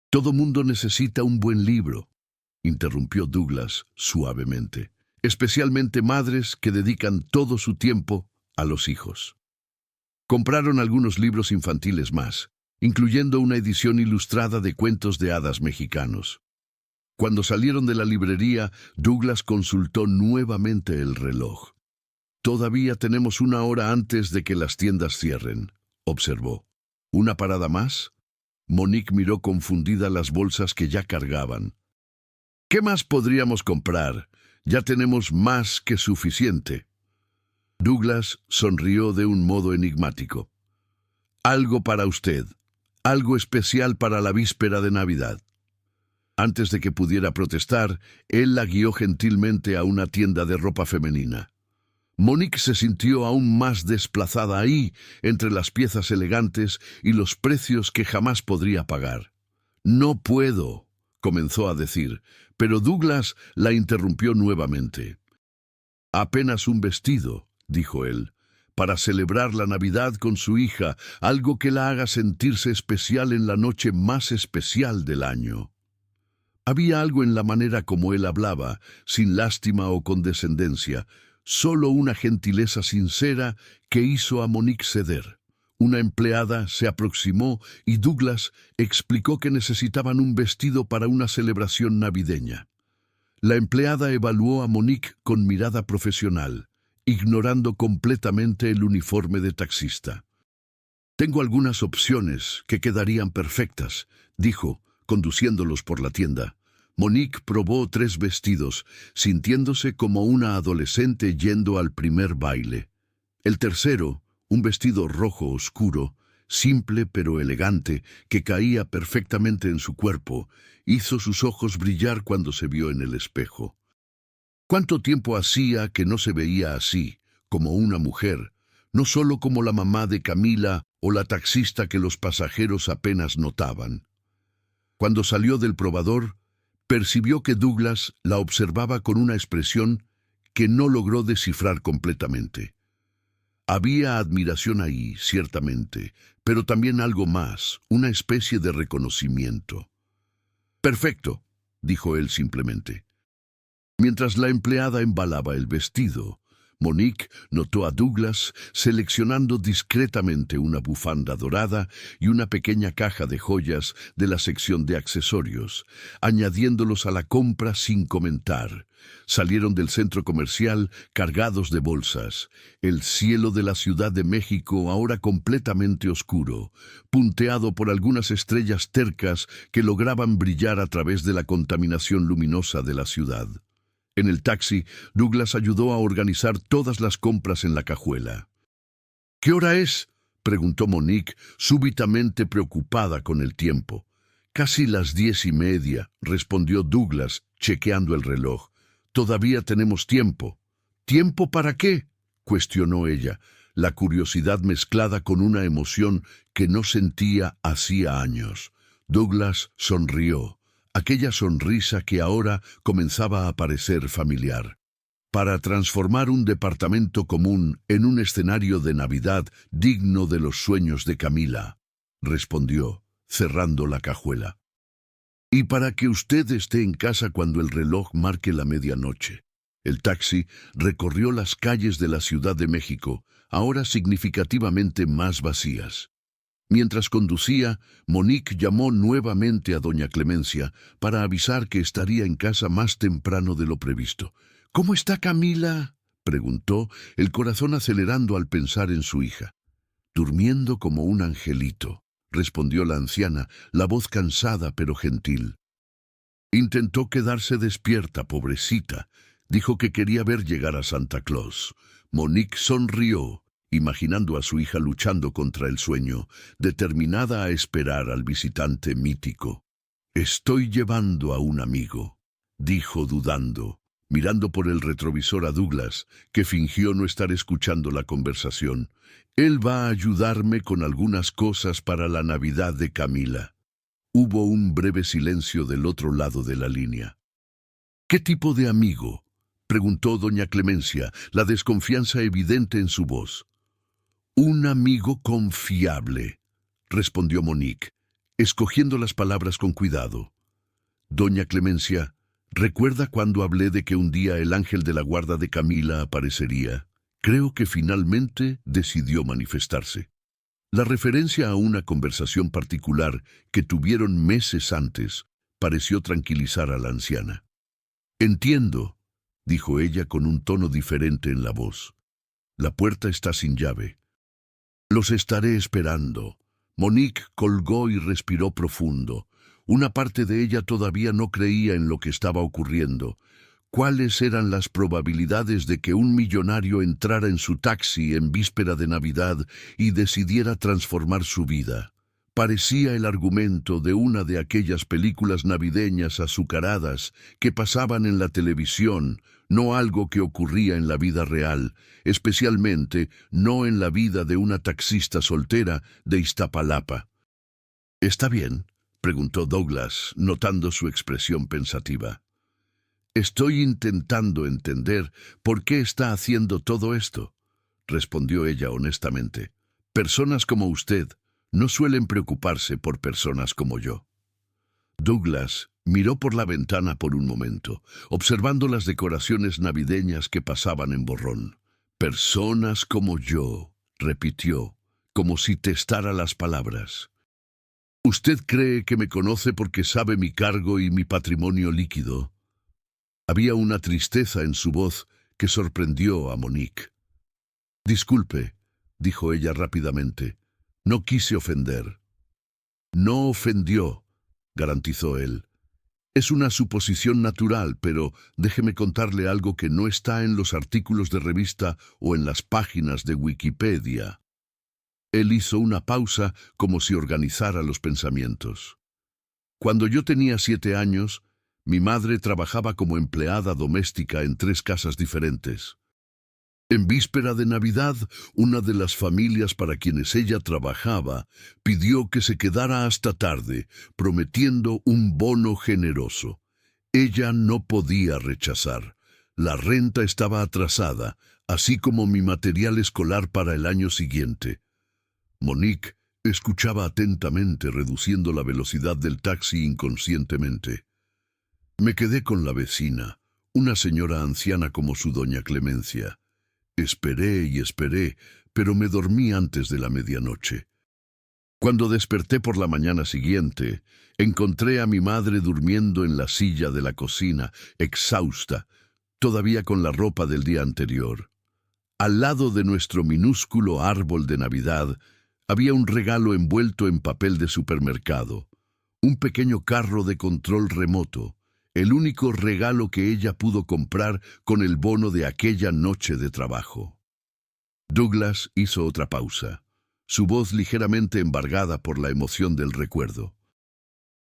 «Todo mundo necesita un buen libro», interrumpió Douglas suavemente, «especialmente madres que dedican todo su tiempo a los hijos». Compraron algunos libros infantiles más, incluyendo una edición ilustrada de cuentos de hadas mexicanos. Cuando salieron de la librería, Douglas consultó nuevamente el reloj. «Todavía tenemos 1 hora antes de que las tiendas cierren», observó. «¿Una parada más?» Monique miró confundida las bolsas que ya cargaban. «¿Qué más podríamos comprar? Ya tenemos más que suficiente». Douglas sonrió de un modo enigmático. «Algo para usted, algo especial para la víspera de Navidad». Antes de que pudiera protestar, él la guió gentilmente a una tienda de ropa femenina. Monique se sintió aún más desplazada ahí, entre las piezas elegantes y los precios que jamás podría pagar. «No puedo», comenzó a decir, pero Douglas la interrumpió nuevamente. «Apenas un vestido», dijo él, «para celebrar la Navidad con su hija, algo que la haga sentirse especial en la noche más especial del año». Había algo en la manera como él hablaba, sin lástima o condescendencia, solo una gentileza sincera que hizo a Monique ceder. Una empleada se aproximó y Douglas explicó que necesitaban un vestido para una celebración navideña. La empleada evaluó a Monique con mirada profesional, ignorando completamente el uniforme de taxista. «Tengo algunas opciones que quedarían perfectas», dijo, conduciéndolos por la tienda. Monique probó 3 vestidos, sintiéndose como una adolescente yendo al primer baile. El tercero, un vestido rojo oscuro, simple pero elegante, que caía perfectamente en su cuerpo, hizo sus ojos brillar cuando se vio en el espejo. ¿Cuánto tiempo hacía que no se veía así, como una mujer, no solo como la mamá de Camila o la taxista que los pasajeros apenas notaban? Cuando salió del probador, percibió que Douglas la observaba con una expresión que no logró descifrar completamente. Había admiración ahí, ciertamente, pero también algo más, una especie de reconocimiento. «Perfecto», dijo él simplemente. Mientras la empleada embalaba el vestido, Monique notó a Douglas seleccionando discretamente una bufanda dorada y una pequeña caja de joyas de la sección de accesorios, añadiéndolos a la compra sin comentar. Salieron del centro comercial cargados de bolsas. El cielo de la Ciudad de México, ahora completamente oscuro, punteado por algunas estrellas tercas que lograban brillar a través de la contaminación luminosa de la ciudad. En el taxi, Douglas ayudó a organizar todas las compras en la cajuela. «¿Qué hora es?», preguntó Monique, súbitamente preocupada con el tiempo. «Casi las 10:30», respondió Douglas, chequeando el reloj. «Todavía tenemos tiempo». «¿Tiempo para qué?», cuestionó ella, la curiosidad mezclada con una emoción que no sentía hacía años. Douglas sonrió. Aquella sonrisa que ahora comenzaba a parecer familiar. «Para transformar un departamento común en un escenario de Navidad digno de los sueños de Camila», respondió, cerrando la cajuela. «Y para que usted esté en casa cuando el reloj marque la medianoche». El taxi recorrió las calles de la Ciudad de México, ahora significativamente más vacías. Mientras conducía, Monique llamó nuevamente a doña Clemencia para avisar que estaría en casa más temprano de lo previsto. «¿Cómo está Camila?», preguntó, el corazón acelerando al pensar en su hija. Durmiendo como un angelito, respondió la anciana, la voz cansada pero gentil. Intentó quedarse despierta, pobrecita. Dijo que quería ver llegar a Santa Claus. Monique sonrió, imaginando a su hija luchando contra el sueño, determinada a esperar al visitante mítico. «Estoy llevando a un amigo», dijo dudando, mirando por el retrovisor a Douglas, que fingió no estar escuchando la conversación. «Él va a ayudarme con algunas cosas para la Navidad de Camila». Hubo un breve silencio del otro lado de la línea. «¿Qué tipo de amigo?», preguntó doña Clemencia, la desconfianza evidente en su voz. «Un amigo confiable», respondió Monique, escogiendo las palabras con cuidado. «Doña Clemencia, ¿recuerda cuando hablé de que un día el ángel de la guarda de Camila aparecería? Creo que finalmente decidió manifestarse». La referencia a una conversación particular que tuvieron meses antes pareció tranquilizar a la anciana. «Entiendo», dijo ella con un tono diferente en la voz. «La puerta está sin llave». «Los estaré esperando». Monique colgó y respiró profundo. Una parte de ella todavía no creía en lo que estaba ocurriendo. ¿Cuáles eran las probabilidades de que un millonario entrara en su taxi en víspera de Navidad y decidiera transformar su vida? Parecía el argumento de una de aquellas películas navideñas azucaradas que pasaban en la televisión, no algo que ocurría en la vida real, especialmente no en la vida de una taxista soltera de Iztapalapa. «¿Está bien?», preguntó Douglas, notando su expresión pensativa. «Estoy intentando entender por qué está haciendo todo esto», respondió ella honestamente. «Personas como usted no suelen preocuparse por personas como yo». Douglas miró por la ventana por un momento, observando las decoraciones navideñas que pasaban en borrón. «Personas como yo», repitió, como si testara las palabras. «¿Usted cree que me conoce porque sabe mi cargo y mi patrimonio líquido?» Había una tristeza en su voz que sorprendió a Monique. «Disculpe», dijo ella rápidamente. «No quise ofender». «No ofendió», garantizó él. «Es una suposición natural, pero déjeme contarle algo que no está en los artículos de revista o en las páginas de Wikipedia». Él hizo una pausa como si organizara los pensamientos. «Cuando yo tenía 7 años, mi madre trabajaba como empleada doméstica en 3 casas diferentes. En víspera de Navidad, una de las familias para quienes ella trabajaba pidió que se quedara hasta tarde, prometiendo un bono generoso. Ella no podía rechazar. La renta estaba atrasada, así como mi material escolar para el año siguiente». Monique escuchaba atentamente, reduciendo la velocidad del taxi inconscientemente. «Me quedé con la vecina, una señora anciana como su doña Clemencia. Esperé y esperé, pero me dormí antes de la medianoche. Cuando desperté por la mañana siguiente, encontré a mi madre durmiendo en la silla de la cocina, exhausta, todavía con la ropa del día anterior. Al lado de nuestro minúsculo árbol de Navidad había un regalo envuelto en papel de supermercado, un pequeño carro de control remoto, el único regalo que ella pudo comprar con el bono de aquella noche de trabajo». Douglas hizo otra pausa, su voz ligeramente embargada por la emoción del recuerdo.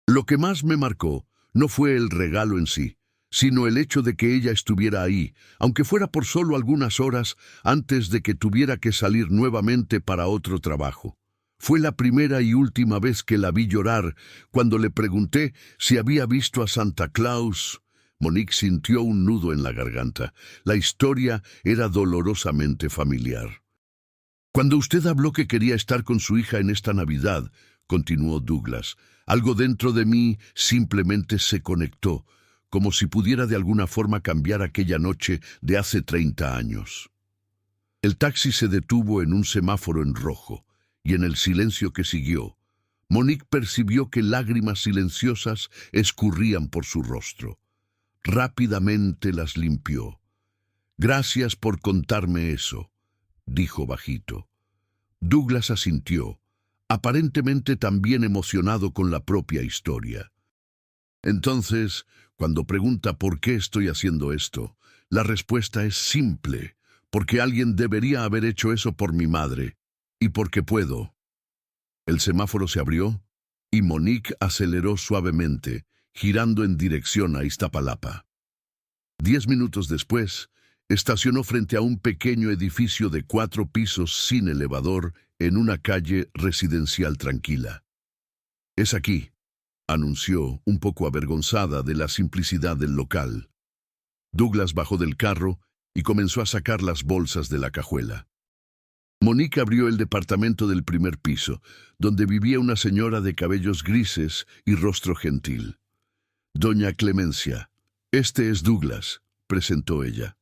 «Lo que más me marcó no fue el regalo en sí, sino el hecho de que ella estuviera ahí, aunque fuera por solo algunas horas antes de que tuviera que salir nuevamente para otro trabajo. Fue la primera y última vez que la vi llorar cuando le pregunté si había visto a Santa Claus». Monique sintió un nudo en la garganta. La historia era dolorosamente familiar. «Cuando usted habló que quería estar con su hija en esta Navidad», continuó Douglas, «algo dentro de mí simplemente se conectó, como si pudiera de alguna forma cambiar aquella noche de hace 30 años». El taxi se detuvo en un semáforo en rojo, y en el silencio que siguió, Monique percibió que lágrimas silenciosas escurrían por su rostro. Rápidamente las limpió. «Gracias por contarme eso», dijo bajito. Douglas asintió, aparentemente también emocionado con la propia historia. Entonces, cuando pregunta por qué estoy haciendo esto, la respuesta es simple, porque alguien debería haber hecho eso por mi madre, y porque puedo. El semáforo se abrió, y Monique aceleró suavemente, girando en dirección a Iztapalapa. 10 minutos después, estacionó frente a un pequeño edificio de 4 pisos sin elevador en una calle residencial tranquila. «Es aquí», anunció, un poco avergonzada de la simplicidad del local. Douglas bajó del carro y comenzó a sacar las bolsas de la cajuela. Monique abrió el departamento del primer piso, donde vivía una señora de cabellos grises y rostro gentil. «Doña Clemencia, este es Douglas», presentó ella.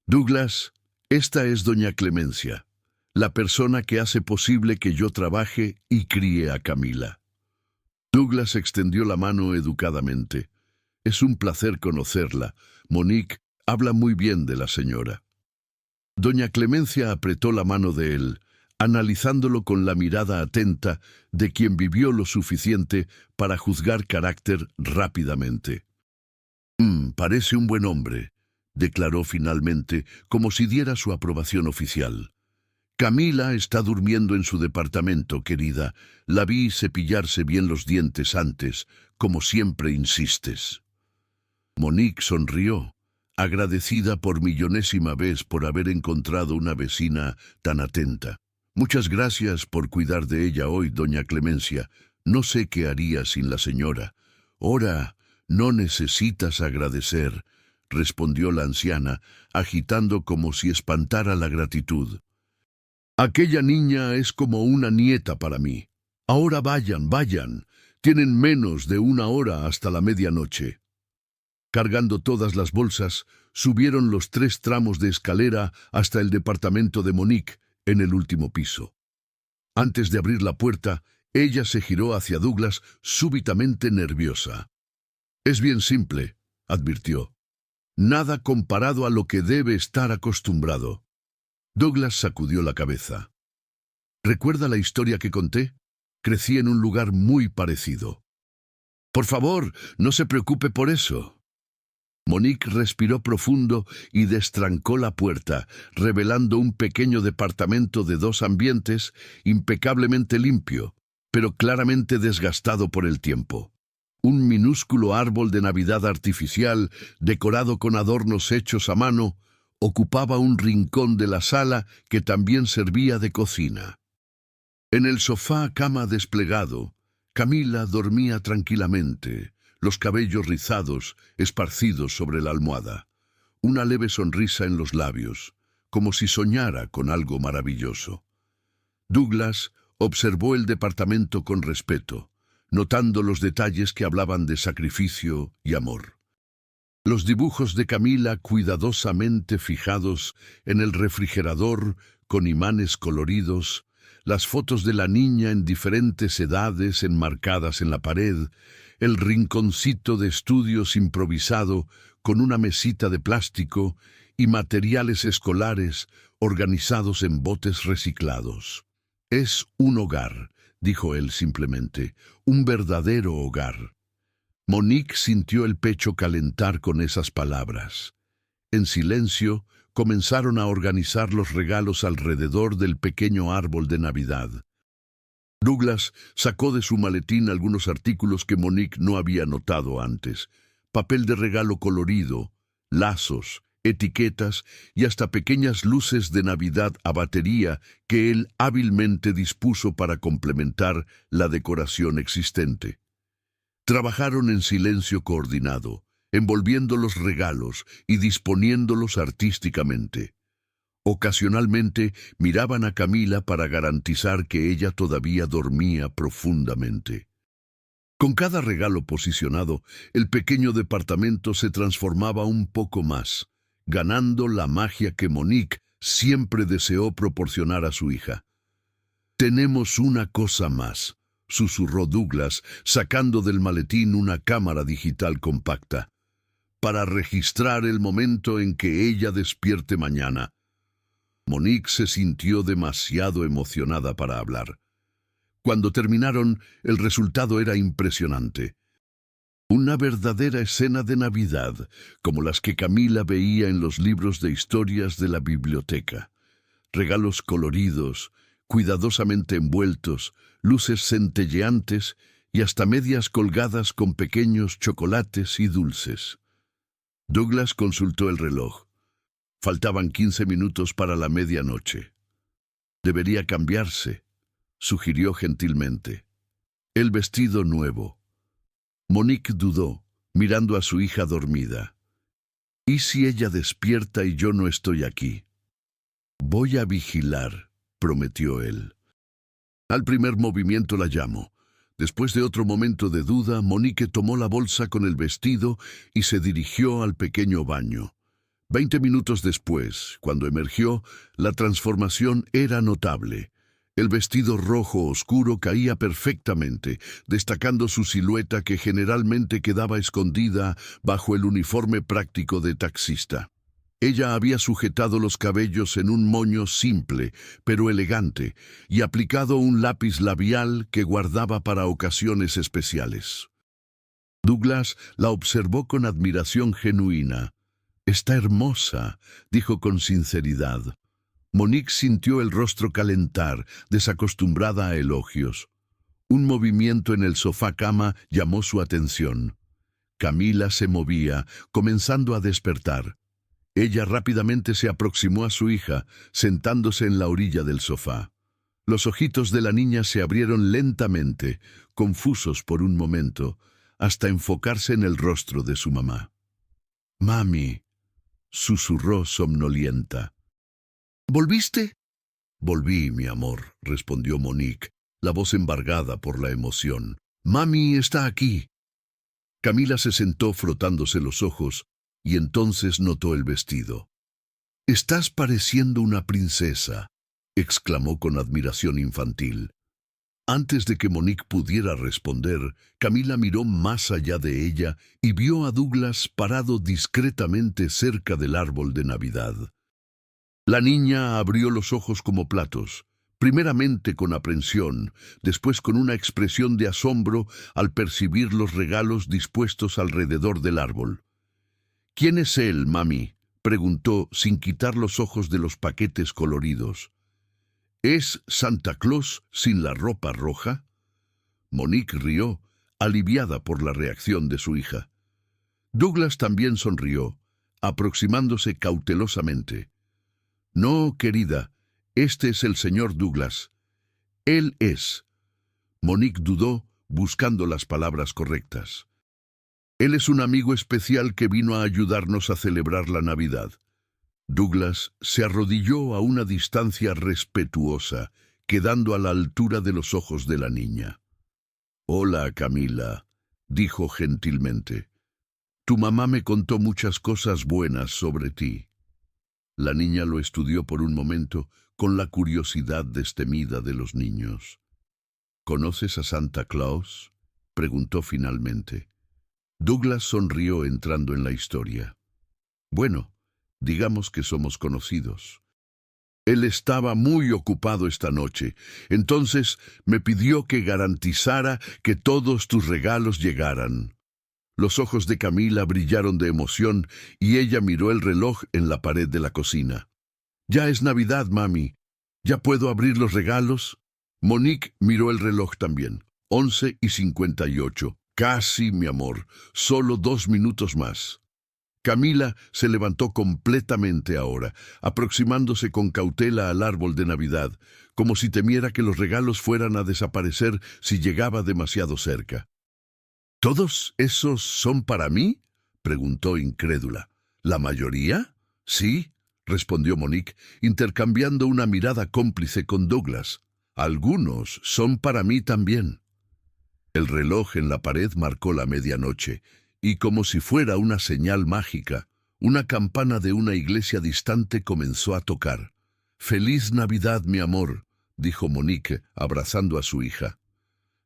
«Douglas, esta es doña Clemencia, la persona que hace posible que yo trabaje y críe a Camila». Douglas extendió la mano educadamente. «Es un placer conocerla. Monique habla muy bien de la señora». Doña Clemencia apretó la mano de él, analizándolo con la mirada atenta de quien vivió lo suficiente para juzgar carácter rápidamente. Parece un buen hombre», declaró finalmente, como si diera su aprobación oficial. «Camila está durmiendo en su departamento, querida. La vi cepillarse bien los dientes antes, como siempre insistes». Monique sonrió, agradecida por millonésima vez por haber encontrado una vecina tan atenta. «Muchas gracias por cuidar de ella hoy, doña Clemencia. No sé qué haría sin la señora». «Ora, no necesitas agradecer», respondió la anciana, agitando como si espantara la gratitud. «Aquella niña es como una nieta para mí. Ahora vayan, vayan. Tienen menos de 1 hora hasta la medianoche». Cargando todas las bolsas, subieron los 3 tramos de escalera hasta el departamento de Monique, en el último piso. Antes de abrir la puerta, ella se giró hacia Douglas súbitamente nerviosa. «Es bien simple», advirtió. «Nada comparado a lo que debe estar acostumbrado». Douglas sacudió la cabeza. «¿Recuerda la historia que conté? Crecí en un lugar muy parecido». «Por favor, no se preocupe por eso». Monique respiró profundo y destrancó la puerta, revelando un pequeño departamento de 2 ambientes, impecablemente limpio, pero claramente desgastado por el tiempo. Un minúsculo árbol de Navidad artificial, decorado con adornos hechos a mano, ocupaba un rincón de la sala que también servía de cocina. En el sofá cama desplegado, Camila dormía tranquilamente, los cabellos rizados esparcidos sobre la almohada, una leve sonrisa en los labios, como si soñara con algo maravilloso. Douglas observó el departamento con respeto, notando los detalles que hablaban de sacrificio y amor. Los dibujos de Camila cuidadosamente fijados en el refrigerador con imanes coloridos, las fotos de la niña en diferentes edades enmarcadas en la pared, el rinconcito de estudios improvisado con una mesita de plástico y materiales escolares organizados en botes reciclados. «Es un hogar», dijo él simplemente, «un verdadero hogar». Monique sintió el pecho calentar con esas palabras. En silencio, comenzaron a organizar los regalos alrededor del pequeño árbol de Navidad. Douglas sacó de su maletín algunos artículos que Monique no había notado antes: papel de regalo colorido, lazos, etiquetas y hasta pequeñas luces de Navidad a batería que él hábilmente dispuso para complementar la decoración existente. Trabajaron en silencio coordinado, envolviendo los regalos y disponiéndolos artísticamente. Ocasionalmente miraban a Camila para garantizar que ella todavía dormía profundamente. Con cada regalo posicionado, el pequeño departamento se transformaba un poco más, ganando la magia que Monique siempre deseó proporcionar a su hija. «Tenemos una cosa más», susurró Douglas, sacando del maletín una cámara digital compacta, «para registrar el momento en que ella despierte mañana». Monique se sintió demasiado emocionada para hablar. Cuando terminaron, el resultado era impresionante. Una verdadera escena de Navidad, como las que Camila veía en los libros de historias de la biblioteca. Regalos coloridos, cuidadosamente envueltos, luces centelleantes y hasta medias colgadas con pequeños chocolates y dulces. Douglas consultó el reloj. Faltaban 15 minutos para la medianoche. Debería cambiarse, sugirió gentilmente. El vestido nuevo. Monique dudó, mirando a su hija dormida. ¿Y si ella despierta y yo no estoy aquí? Voy a vigilar, prometió él. Al primer movimiento la llamo. Después de otro momento de duda, Monique tomó la bolsa con el vestido y se dirigió al pequeño baño. 20 minutos después, cuando emergió, la transformación era notable. El vestido rojo oscuro caía perfectamente, destacando su silueta que generalmente quedaba escondida bajo el uniforme práctico de taxista. Ella había sujetado los cabellos en un moño simple, pero elegante, y aplicado un lápiz labial que guardaba para ocasiones especiales. Douglas la observó con admiración genuina. «Está hermosa», dijo con sinceridad. Monique sintió el rostro calentar, desacostumbrada a elogios. Un movimiento en el sofá-cama llamó su atención. Camila se movía, comenzando a despertar. Ella rápidamente se aproximó a su hija, sentándose en la orilla del sofá. Los ojitos de la niña se abrieron lentamente, confusos por un momento, hasta enfocarse en el rostro de su mamá. «Mami», susurró somnolienta. «¿Volviste?» «Volví, mi amor», respondió Monique, la voz embargada por la emoción. «Mami está aquí». Camila se sentó frotándose los ojos y entonces notó el vestido. «Estás pareciendo una princesa», exclamó con admiración infantil. Antes de que Monique pudiera responder, Camila miró más allá de ella y vio a Douglas parado discretamente cerca del árbol de Navidad. La niña abrió los ojos como platos, primeramente con aprensión, después con una expresión de asombro al percibir los regalos dispuestos alrededor del árbol. «¿Quién es él, mami?», preguntó sin quitar los ojos de los paquetes coloridos. «¿Es Santa Claus sin la ropa roja?» Monique rió, aliviada por la reacción de su hija. Douglas también sonrió, aproximándose cautelosamente. «No, querida, este es el señor Douglas. Él es». Monique dudó, buscando las palabras correctas. «Él es un amigo especial que vino a ayudarnos a celebrar la Navidad». Douglas se arrodilló a una distancia respetuosa, quedando a la altura de los ojos de la niña. «Hola, Camila», dijo gentilmente. «Tu mamá me contó muchas cosas buenas sobre ti». La niña lo estudió por un momento con la curiosidad destemida de los niños. «¿Conoces a Santa Claus?», preguntó finalmente. Douglas sonrió entrando en la historia. «Bueno, digamos que somos conocidos. Él estaba muy ocupado esta noche, entonces me pidió que garantizara que todos tus regalos llegaran». Los ojos de Camila brillaron de emoción y ella miró el reloj en la pared de la cocina. «Ya es Navidad, mami. ¿Ya puedo abrir los regalos?» Monique miró el reloj también. 11:58. «Casi, mi amor. Solo 2 minutos más». Camila se levantó completamente ahora, aproximándose con cautela al árbol de Navidad, como si temiera que los regalos fueran a desaparecer si llegaba demasiado cerca. «¿Todos esos son para mí?», preguntó incrédula. «¿La mayoría?» «Sí», respondió Monique, intercambiando una mirada cómplice con Douglas. «Algunos son para mí también». El reloj en la pared marcó la medianoche, y como si fuera una señal mágica, una campana de una iglesia distante comenzó a tocar. «Feliz Navidad, mi amor», dijo Monique, abrazando a su hija.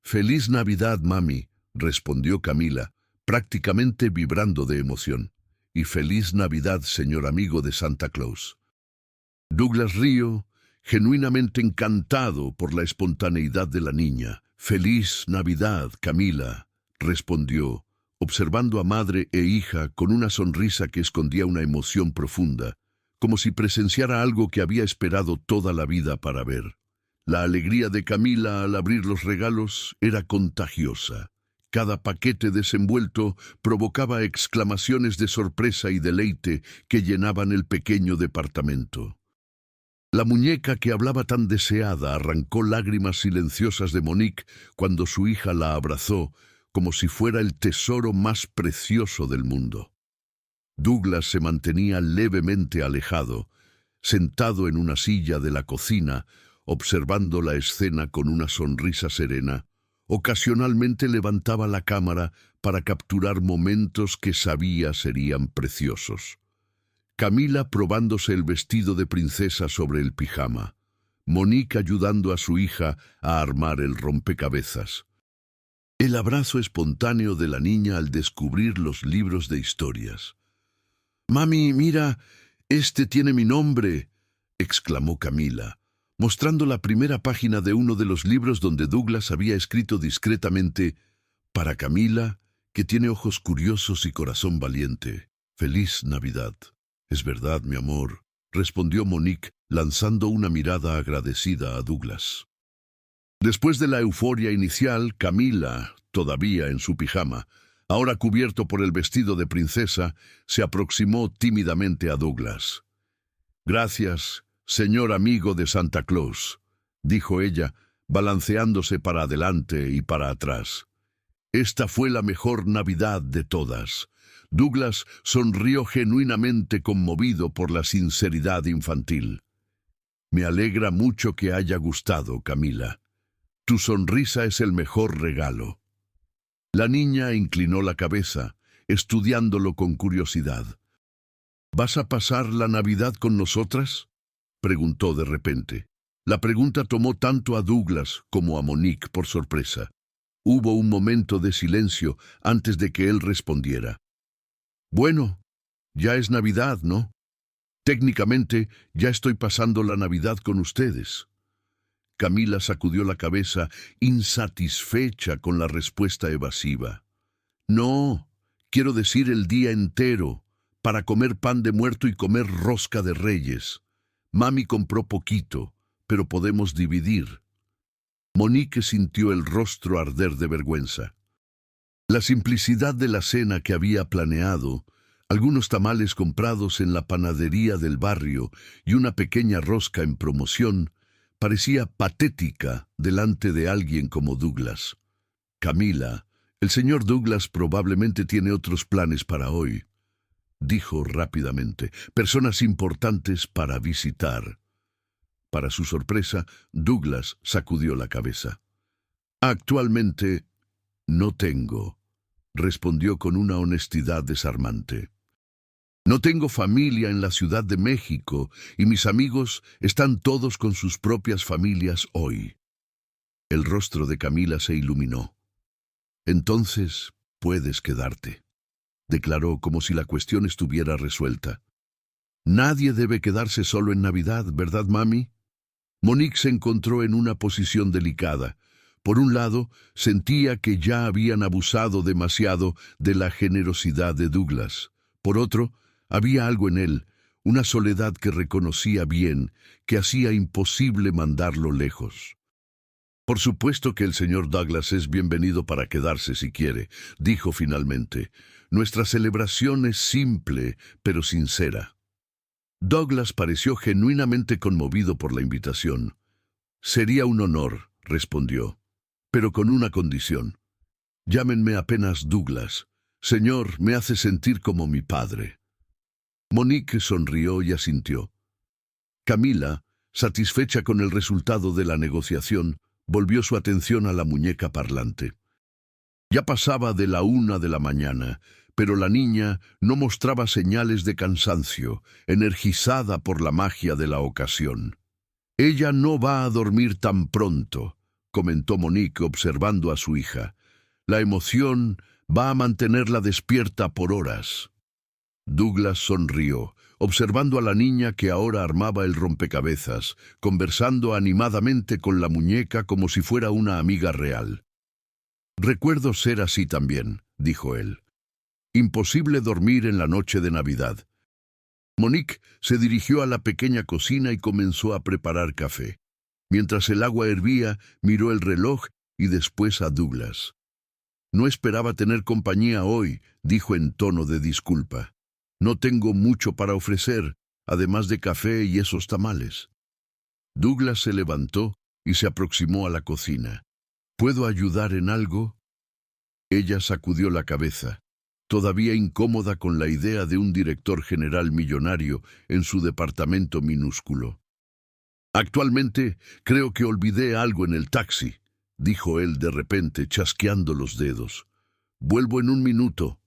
«Feliz Navidad, mami», respondió Camila, prácticamente vibrando de emoción. «Y feliz Navidad, señor amigo de Santa Claus». Douglas rió, genuinamente encantado por la espontaneidad de la niña. «Feliz Navidad, Camila», respondió, observando a madre e hija con una sonrisa que escondía una emoción profunda, como si presenciara algo que había esperado toda la vida para ver. La alegría de Camila al abrir los regalos era contagiosa. Cada paquete desenvuelto provocaba exclamaciones de sorpresa y deleite que llenaban el pequeño departamento. La muñeca que hablaba tan deseada arrancó lágrimas silenciosas de Monique cuando su hija la abrazó, como si fuera el tesoro más precioso del mundo. Douglas se mantenía levemente alejado, sentado en una silla de la cocina, observando la escena con una sonrisa serena. Ocasionalmente levantaba la cámara para capturar momentos que sabía serían preciosos. Camila probándose el vestido de princesa sobre el pijama. Monique ayudando a su hija a armar el rompecabezas. El abrazo espontáneo de la niña al descubrir los libros de historias. «Mami, mira, este tiene mi nombre», exclamó Camila, mostrando la primera página de uno de los libros donde Douglas había escrito discretamente: «Para Camila, que tiene ojos curiosos y corazón valiente. Feliz Navidad». «Es verdad, mi amor», respondió Monique, lanzando una mirada agradecida a Douglas. Después de la euforia inicial, Camila, todavía en su pijama, ahora cubierto por el vestido de princesa, se aproximó tímidamente a Douglas. «Gracias, señor amigo de Santa Claus», dijo ella, balanceándose para adelante y para atrás. «Esta fue la mejor Navidad de todas». Douglas sonrió genuinamente conmovido por la sinceridad infantil. «Me alegra mucho que haya gustado, Camila. Tu sonrisa es el mejor regalo». La niña inclinó la cabeza, estudiándolo con curiosidad. «¿Vas a pasar la Navidad con nosotras?», preguntó de repente. La pregunta tomó tanto a Douglas como a Monique por sorpresa. Hubo un momento de silencio antes de que él respondiera. «Bueno, ya es Navidad, ¿no? Técnicamente, ya estoy pasando la Navidad con ustedes». Camila sacudió la cabeza, insatisfecha con la respuesta evasiva. «No, quiero decir el día entero, para comer pan de muerto y comer rosca de reyes. Mami compró poquito, pero podemos dividir». Monique sintió el rostro arder de vergüenza. La simplicidad de la cena que había planeado, algunos tamales comprados en la panadería del barrio y una pequeña rosca en promoción, parecía patética delante de alguien como Douglas. «Camila, el señor Douglas probablemente tiene otros planes para hoy», dijo rápidamente. «Personas importantes para visitar». Para su sorpresa, Douglas sacudió la cabeza. «Actualmente no tengo», respondió con una honestidad desarmante. «No tengo familia en la Ciudad de México y mis amigos están todos con sus propias familias hoy». El rostro de Camila se iluminó. «Entonces puedes quedarte», declaró como si la cuestión estuviera resuelta. «Nadie debe quedarse solo en Navidad, ¿verdad, mami?» Monique se encontró en una posición delicada. Por un lado, sentía que ya habían abusado demasiado de la generosidad de Douglas. Por otro, había algo en él, una soledad que reconocía bien, que hacía imposible mandarlo lejos. «Por supuesto que el señor Douglas es bienvenido para quedarse si quiere», dijo finalmente. «Nuestra celebración es simple, pero sincera». Douglas pareció genuinamente conmovido por la invitación. «Sería un honor», respondió, «pero con una condición. Llámenme apenas Douglas. Señor, me hace sentir como mi padre». Monique sonrió y asintió. Camila, satisfecha con el resultado de la negociación, volvió su atención a la muñeca parlante. Ya pasaba de la 1 de la mañana, pero la niña no mostraba señales de cansancio, energizada por la magia de la ocasión. «Ella no va a dormir tan pronto», comentó Monique observando a su hija. «La emoción va a mantenerla despierta por horas». Douglas sonrió, observando a la niña que ahora armaba el rompecabezas, conversando animadamente con la muñeca como si fuera una amiga real. «Recuerdo ser así también», dijo él. «Imposible dormir en la noche de Navidad». Monique se dirigió a la pequeña cocina y comenzó a preparar café. Mientras el agua hervía, miró el reloj y después a Douglas. «No esperaba tener compañía hoy», dijo en tono de disculpa. «No tengo mucho para ofrecer, además de café y esos tamales». Douglas se levantó y se aproximó a la cocina. «¿Puedo ayudar en algo?» Ella sacudió la cabeza, todavía incómoda con la idea de un director general millonario en su departamento minúsculo. «Actualmente creo que olvidé algo en el taxi», dijo él de repente, chasqueando los dedos. «Vuelvo en un minuto».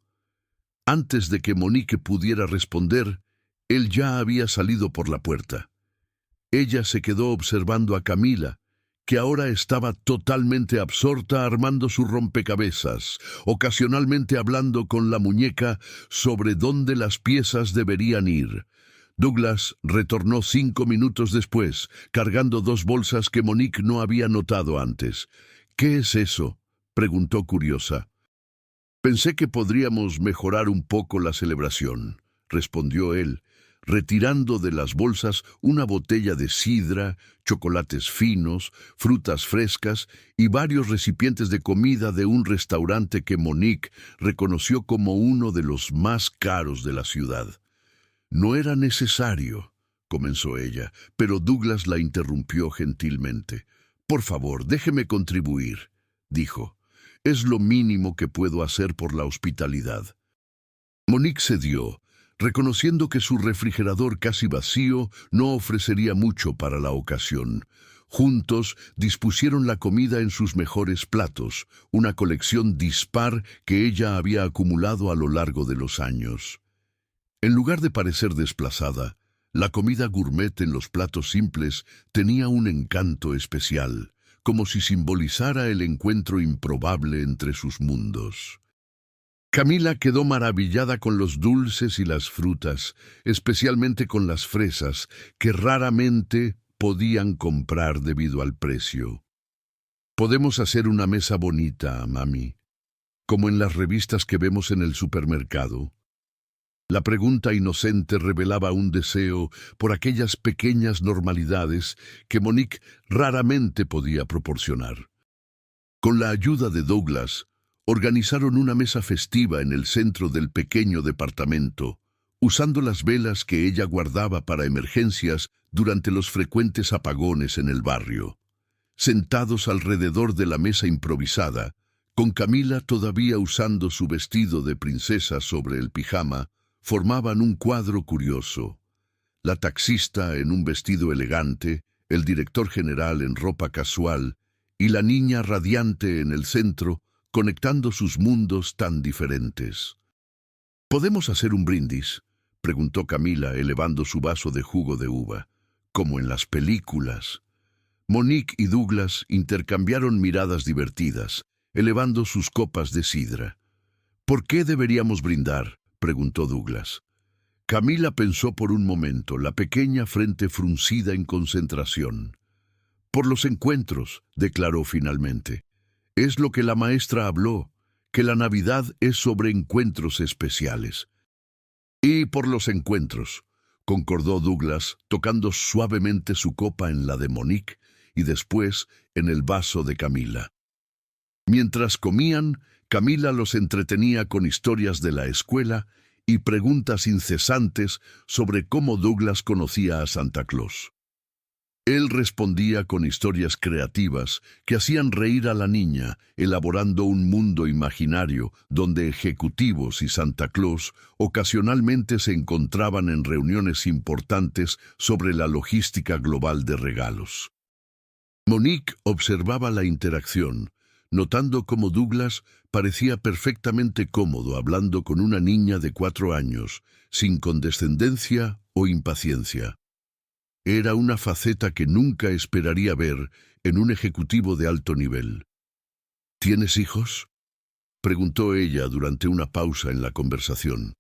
Antes de que Monique pudiera responder, él ya había salido por la puerta. Ella se quedó observando a Camila, que ahora estaba totalmente absorta armando su rompecabezas, ocasionalmente hablando con la muñeca sobre dónde las piezas deberían ir. Douglas retornó 5 minutos después, cargando 2 bolsas que Monique no había notado antes. «¿Qué es eso?», preguntó curiosa. «Pensé que podríamos mejorar un poco la celebración», respondió él, retirando de las bolsas una botella de sidra, chocolates finos, frutas frescas y varios recipientes de comida de un restaurante que Monique reconoció como uno de los más caros de la ciudad. «No era necesario», comenzó ella, pero Douglas la interrumpió gentilmente. «Por favor, déjeme contribuir», dijo. «Es lo mínimo que puedo hacer por la hospitalidad». Monique cedió, reconociendo que su refrigerador casi vacío no ofrecería mucho para la ocasión. Juntos dispusieron la comida en sus mejores platos, una colección dispar que ella había acumulado a lo largo de los años. En lugar de parecer desplazada, la comida gourmet en los platos simples tenía un encanto especial, como si simbolizara el encuentro improbable entre sus mundos. Camila quedó maravillada con los dulces y las frutas, especialmente con las fresas, que raramente podían comprar debido al precio. «Podemos hacer una mesa bonita, mami, como en las revistas que vemos en el supermercado». La pregunta inocente revelaba un deseo por aquellas pequeñas normalidades que Monique raramente podía proporcionar. Con la ayuda de Douglas, organizaron una mesa festiva en el centro del pequeño departamento, usando las velas que ella guardaba para emergencias durante los frecuentes apagones en el barrio. Sentados alrededor de la mesa improvisada, con Camila todavía usando su vestido de princesa sobre el pijama, formaban un cuadro curioso. La taxista en un vestido elegante, el director general en ropa casual y la niña radiante en el centro, conectando sus mundos tan diferentes. «¿Podemos hacer un brindis?», preguntó Camila, elevando su vaso de jugo de uva. «Como en las películas». Monique y Douglas intercambiaron miradas divertidas, elevando sus copas de sidra. «¿Por qué deberíamos brindar?», preguntó Douglas. Camila pensó por un momento, la pequeña frente fruncida en concentración. «Por los encuentros», declaró finalmente. «Es lo que la maestra habló, que la Navidad es sobre encuentros especiales». «Y por los encuentros», concordó Douglas, tocando suavemente su copa en la de Monique y después en el vaso de Camila. Mientras comían, Camila los entretenía con historias de la escuela y preguntas incesantes sobre cómo Douglas conocía a Santa Claus. Él respondía con historias creativas que hacían reír a la niña, elaborando un mundo imaginario donde ejecutivos y Santa Claus ocasionalmente se encontraban en reuniones importantes sobre la logística global de regalos. Monique observaba la interacción, notando cómo Douglas parecía perfectamente cómodo hablando con una niña de 4 años, sin condescendencia o impaciencia. Era una faceta que nunca esperaría ver en un ejecutivo de alto nivel. «¿Tienes hijos?», preguntó ella durante una pausa en la conversación.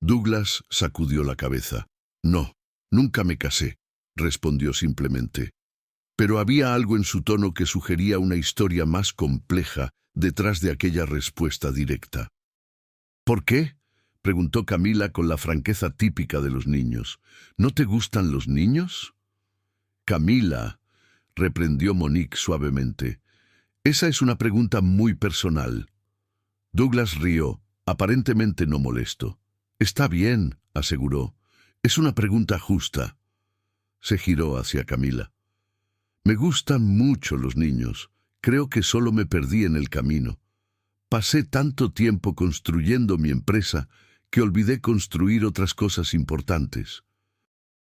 Douglas sacudió la cabeza. No, nunca me casé, respondió simplemente. Pero había algo en su tono que sugería una historia más compleja detrás de aquella respuesta directa. ¿Por qué?, preguntó Camila con la franqueza típica de los niños. ¿No te gustan los niños? Camila, reprendió Monique suavemente. Esa es una pregunta muy personal. Douglas rió, aparentemente no molesto. Está bien, aseguró. Es una pregunta justa. Se giró hacia Camila. Me gustan mucho los niños. Creo que solo me perdí en el camino. Pasé tanto tiempo construyendo mi empresa que olvidé construir otras cosas importantes.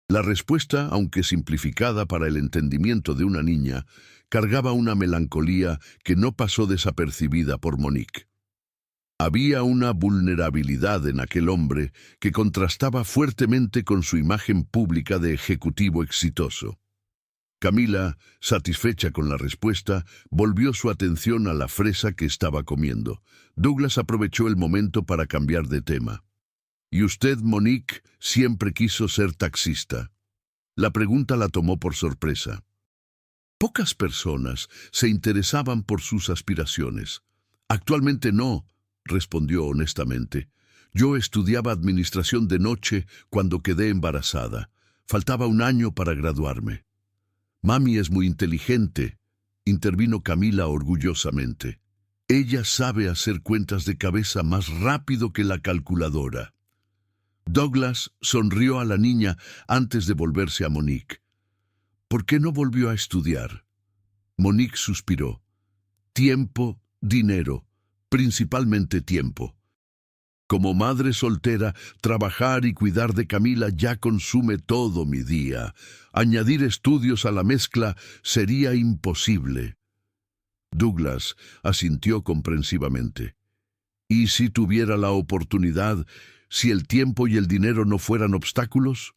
La respuesta, aunque simplificada para el entendimiento de una niña, cargaba una melancolía que no pasó desapercibida por Monique. Había una vulnerabilidad en aquel hombre que contrastaba fuertemente con su imagen pública de ejecutivo exitoso. Camila, satisfecha con la respuesta, volvió su atención a la fresa que estaba comiendo. Douglas aprovechó el momento para cambiar de tema. ¿Y usted, Monique, siempre quiso ser taxista? La pregunta la tomó por sorpresa. Pocas personas se interesaban por sus aspiraciones. Actualmente no, respondió honestamente. Yo estudiaba administración de noche cuando quedé embarazada. Faltaba un año para graduarme. Mami es muy inteligente, intervino Camila orgullosamente. Ella sabe hacer cuentas de cabeza más rápido que la calculadora. Douglas sonrió a la niña antes de volverse a Monique. ¿Por qué no volvió a estudiar? Monique suspiró. Tiempo, dinero, principalmente tiempo. Como madre soltera, trabajar y cuidar de Camila ya consume todo mi día. Añadir estudios a la mezcla sería imposible. Douglas asintió comprensivamente. ¿Y si tuviera la oportunidad, si el tiempo y el dinero no fueran obstáculos?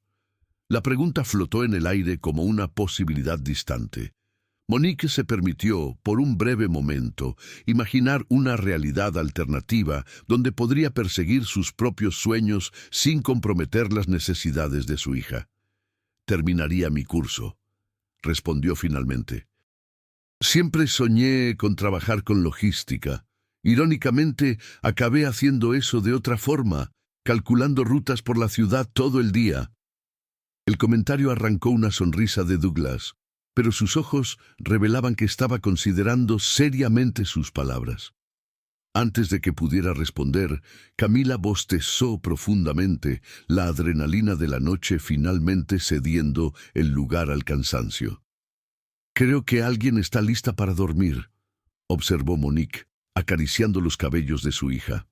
La pregunta flotó en el aire como una posibilidad distante. Monique se permitió, por un breve momento, imaginar una realidad alternativa donde podría perseguir sus propios sueños sin comprometer las necesidades de su hija. Terminaría mi curso, respondió finalmente. Siempre soñé con trabajar con logística. Irónicamente, acabé haciendo eso de otra forma, calculando rutas por la ciudad todo el día. El comentario arrancó una sonrisa de Douglas, pero sus ojos revelaban que estaba considerando seriamente sus palabras. Antes de que pudiera responder, Camila bostezó profundamente, la adrenalina de la noche finalmente cediendo el lugar al cansancio. «Creo que alguien está lista para dormir», observó Monique, acariciando los cabellos de su hija.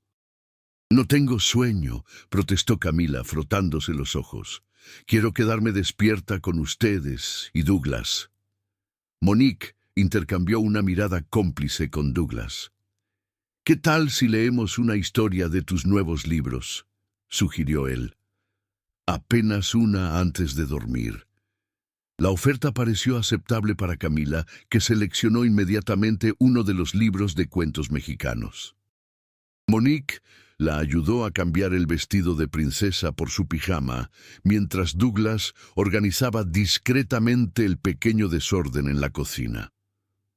«No tengo sueño», protestó Camila, frotándose los ojos. «Quiero quedarme despierta con ustedes y Douglas». Monique intercambió una mirada cómplice con Douglas. «¿Qué tal si leemos una historia de tus nuevos libros?», sugirió él. «Apenas una antes de dormir». La oferta pareció aceptable para Camila, que seleccionó inmediatamente uno de los libros de cuentos mexicanos. Monique la ayudó a cambiar el vestido de princesa por su pijama, mientras Douglas organizaba discretamente el pequeño desorden en la cocina.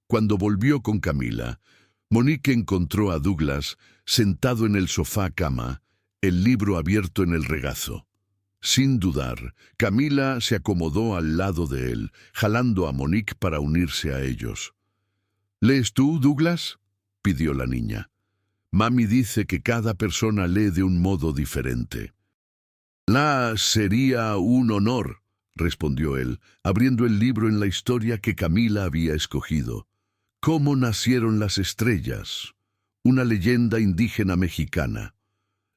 Cuando volvió con Camila, Monique encontró a Douglas sentado en el sofá-cama, el libro abierto en el regazo. Sin dudar, Camila se acomodó al lado de él, jalando a Monique para unirse a ellos. «¿Lees tú, Douglas?», pidió la niña. «Mami dice que cada persona lee de un modo diferente». «Sería un honor», respondió él, abriendo el libro en la historia que Camila había escogido. «¿Cómo nacieron las estrellas?», una leyenda indígena mexicana.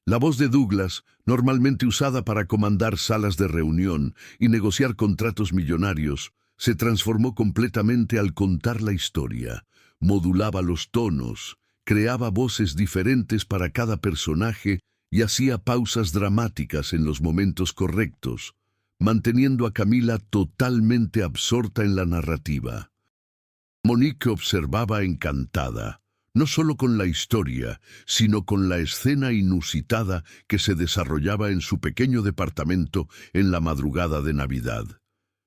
La voz de Douglas, normalmente usada para comandar salas de reunión y negociar contratos millonarios, se transformó completamente al contar la historia. Modulaba los tonos, creaba voces diferentes para cada personaje y hacía pausas dramáticas en los momentos correctos, manteniendo a Camila totalmente absorta en la narrativa. Monique observaba encantada. no solo con la historia, sino con la escena inusitada que se desarrollaba en su pequeño departamento en la madrugada de Navidad.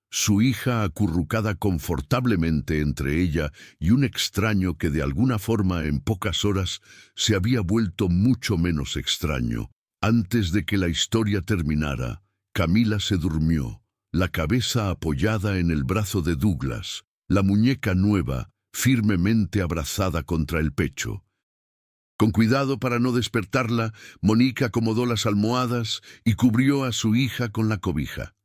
Su hija acurrucada confortablemente entre ella y un extraño que de alguna forma en pocas horas se había vuelto mucho menos extraño. Antes de que la historia terminara, Camila se durmió, la cabeza apoyada en el brazo de Douglas, la muñeca nueva, firmemente abrazada contra el pecho. Con cuidado para no despertarla, Monique acomodó las almohadas y cubrió a su hija con la cobija.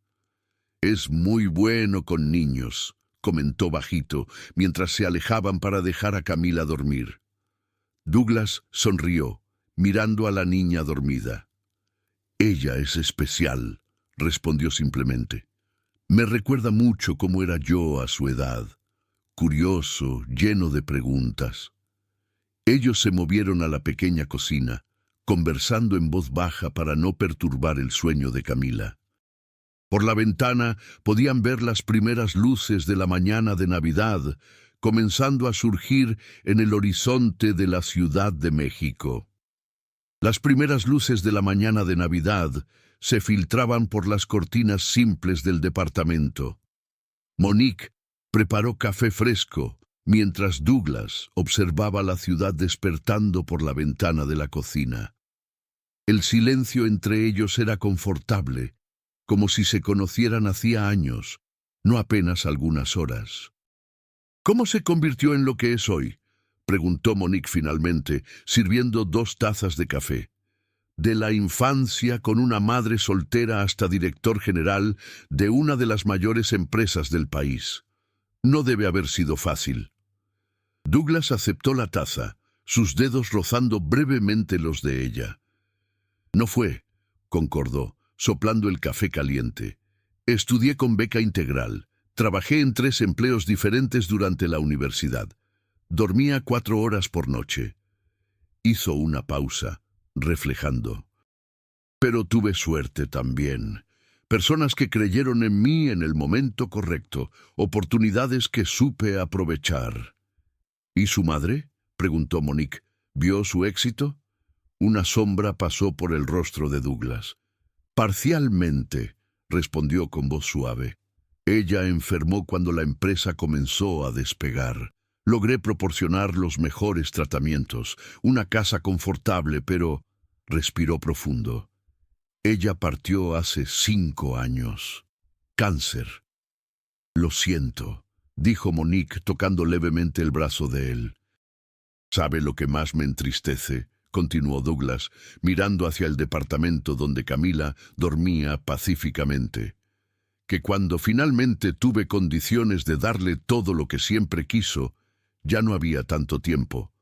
«Es muy bueno con niños», comentó bajito, mientras se alejaban para dejar a Camila dormir. Douglas sonrió, mirando a la niña dormida. «Ella es especial», respondió simplemente. «Me recuerda mucho cómo era yo a su edad, curioso, lleno de preguntas». Ellos se movieron a la pequeña cocina, conversando en voz baja para no perturbar el sueño de Camila. Por la ventana podían ver las primeras luces de la mañana de Navidad, comenzando a surgir en el horizonte de la Ciudad de México. Las primeras luces de la mañana de Navidad se filtraban por las cortinas simples del departamento. Monique preparó café fresco, mientras Douglas observaba la ciudad despertando por la ventana de la cocina. El silencio entre ellos era confortable, como si se conocieran hacía años, no apenas algunas horas. «¿Cómo se convirtió en lo que es hoy?», preguntó Monique finalmente, sirviendo 2 tazas de café. «De la infancia con una madre soltera hasta director general de una de las mayores empresas del país. No debe haber sido fácil». Douglas aceptó la taza, sus dedos rozando brevemente los de ella. «No fue», concordó, soplando el café caliente. «Estudié con beca integral. Trabajé en 3 empleos diferentes durante la universidad. Dormía 4 horas por noche». Hizo una pausa, reflejando. «Pero tuve suerte también. Personas que creyeron en mí en el momento correcto, oportunidades que supe aprovechar». «¿Y su madre?», preguntó Monique. «¿Vio su éxito?». Una sombra pasó por el rostro de Douglas. «Parcialmente», respondió con voz suave. «Ella enfermó cuando la empresa comenzó a despegar. Logré proporcionar los mejores tratamientos, una casa confortable, pero...» respiró profundo. «Ella partió hace 5 años. Cáncer». «Lo siento», dijo Monique tocando levemente el brazo de él. «¿Sabe lo que más me entristece?», continuó Douglas, mirando hacia el departamento donde Camila dormía pacíficamente. «Que cuando finalmente tuve condiciones de darle todo lo que siempre quiso, ya no había tanto tiempo.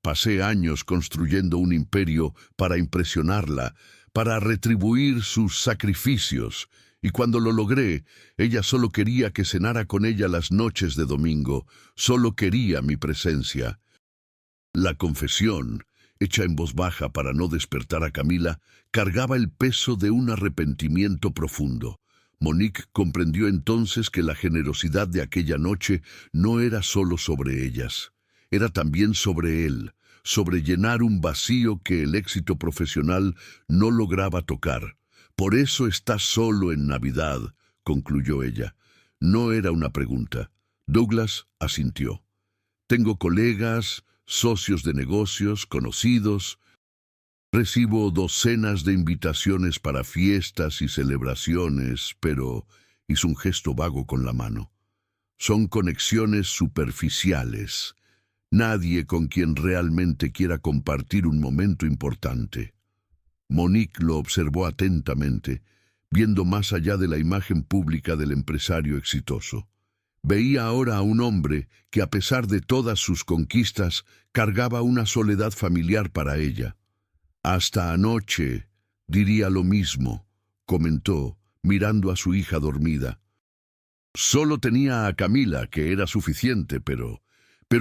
Pasé años construyendo un imperio para impresionarla, para retribuir sus sacrificios, y cuando lo logré, ella solo quería que cenara con ella las noches de domingo, solo quería mi presencia». La confesión, hecha en voz baja para no despertar a Camila, cargaba el peso de un arrepentimiento profundo. Monique comprendió entonces que la generosidad de aquella noche no era solo sobre ellas, era también sobre él, sobre llenar un vacío que el éxito profesional no lograba tocar. «Por eso está solo en Navidad», concluyó ella. No era una pregunta. Douglas asintió. «Tengo colegas, socios de negocios, conocidos. Recibo docenas de invitaciones para fiestas y celebraciones, pero...» hizo un gesto vago con la mano. «Son conexiones superficiales. Nadie con quien realmente quiera compartir un momento importante». Monique lo observó atentamente, viendo más allá de la imagen pública del empresario exitoso. Veía ahora a un hombre que, a pesar de todas sus conquistas, cargaba una soledad familiar para ella. «Hasta anoche diría lo mismo», comentó, mirando a su hija dormida. «Solo tenía a Camila, que era suficiente, pero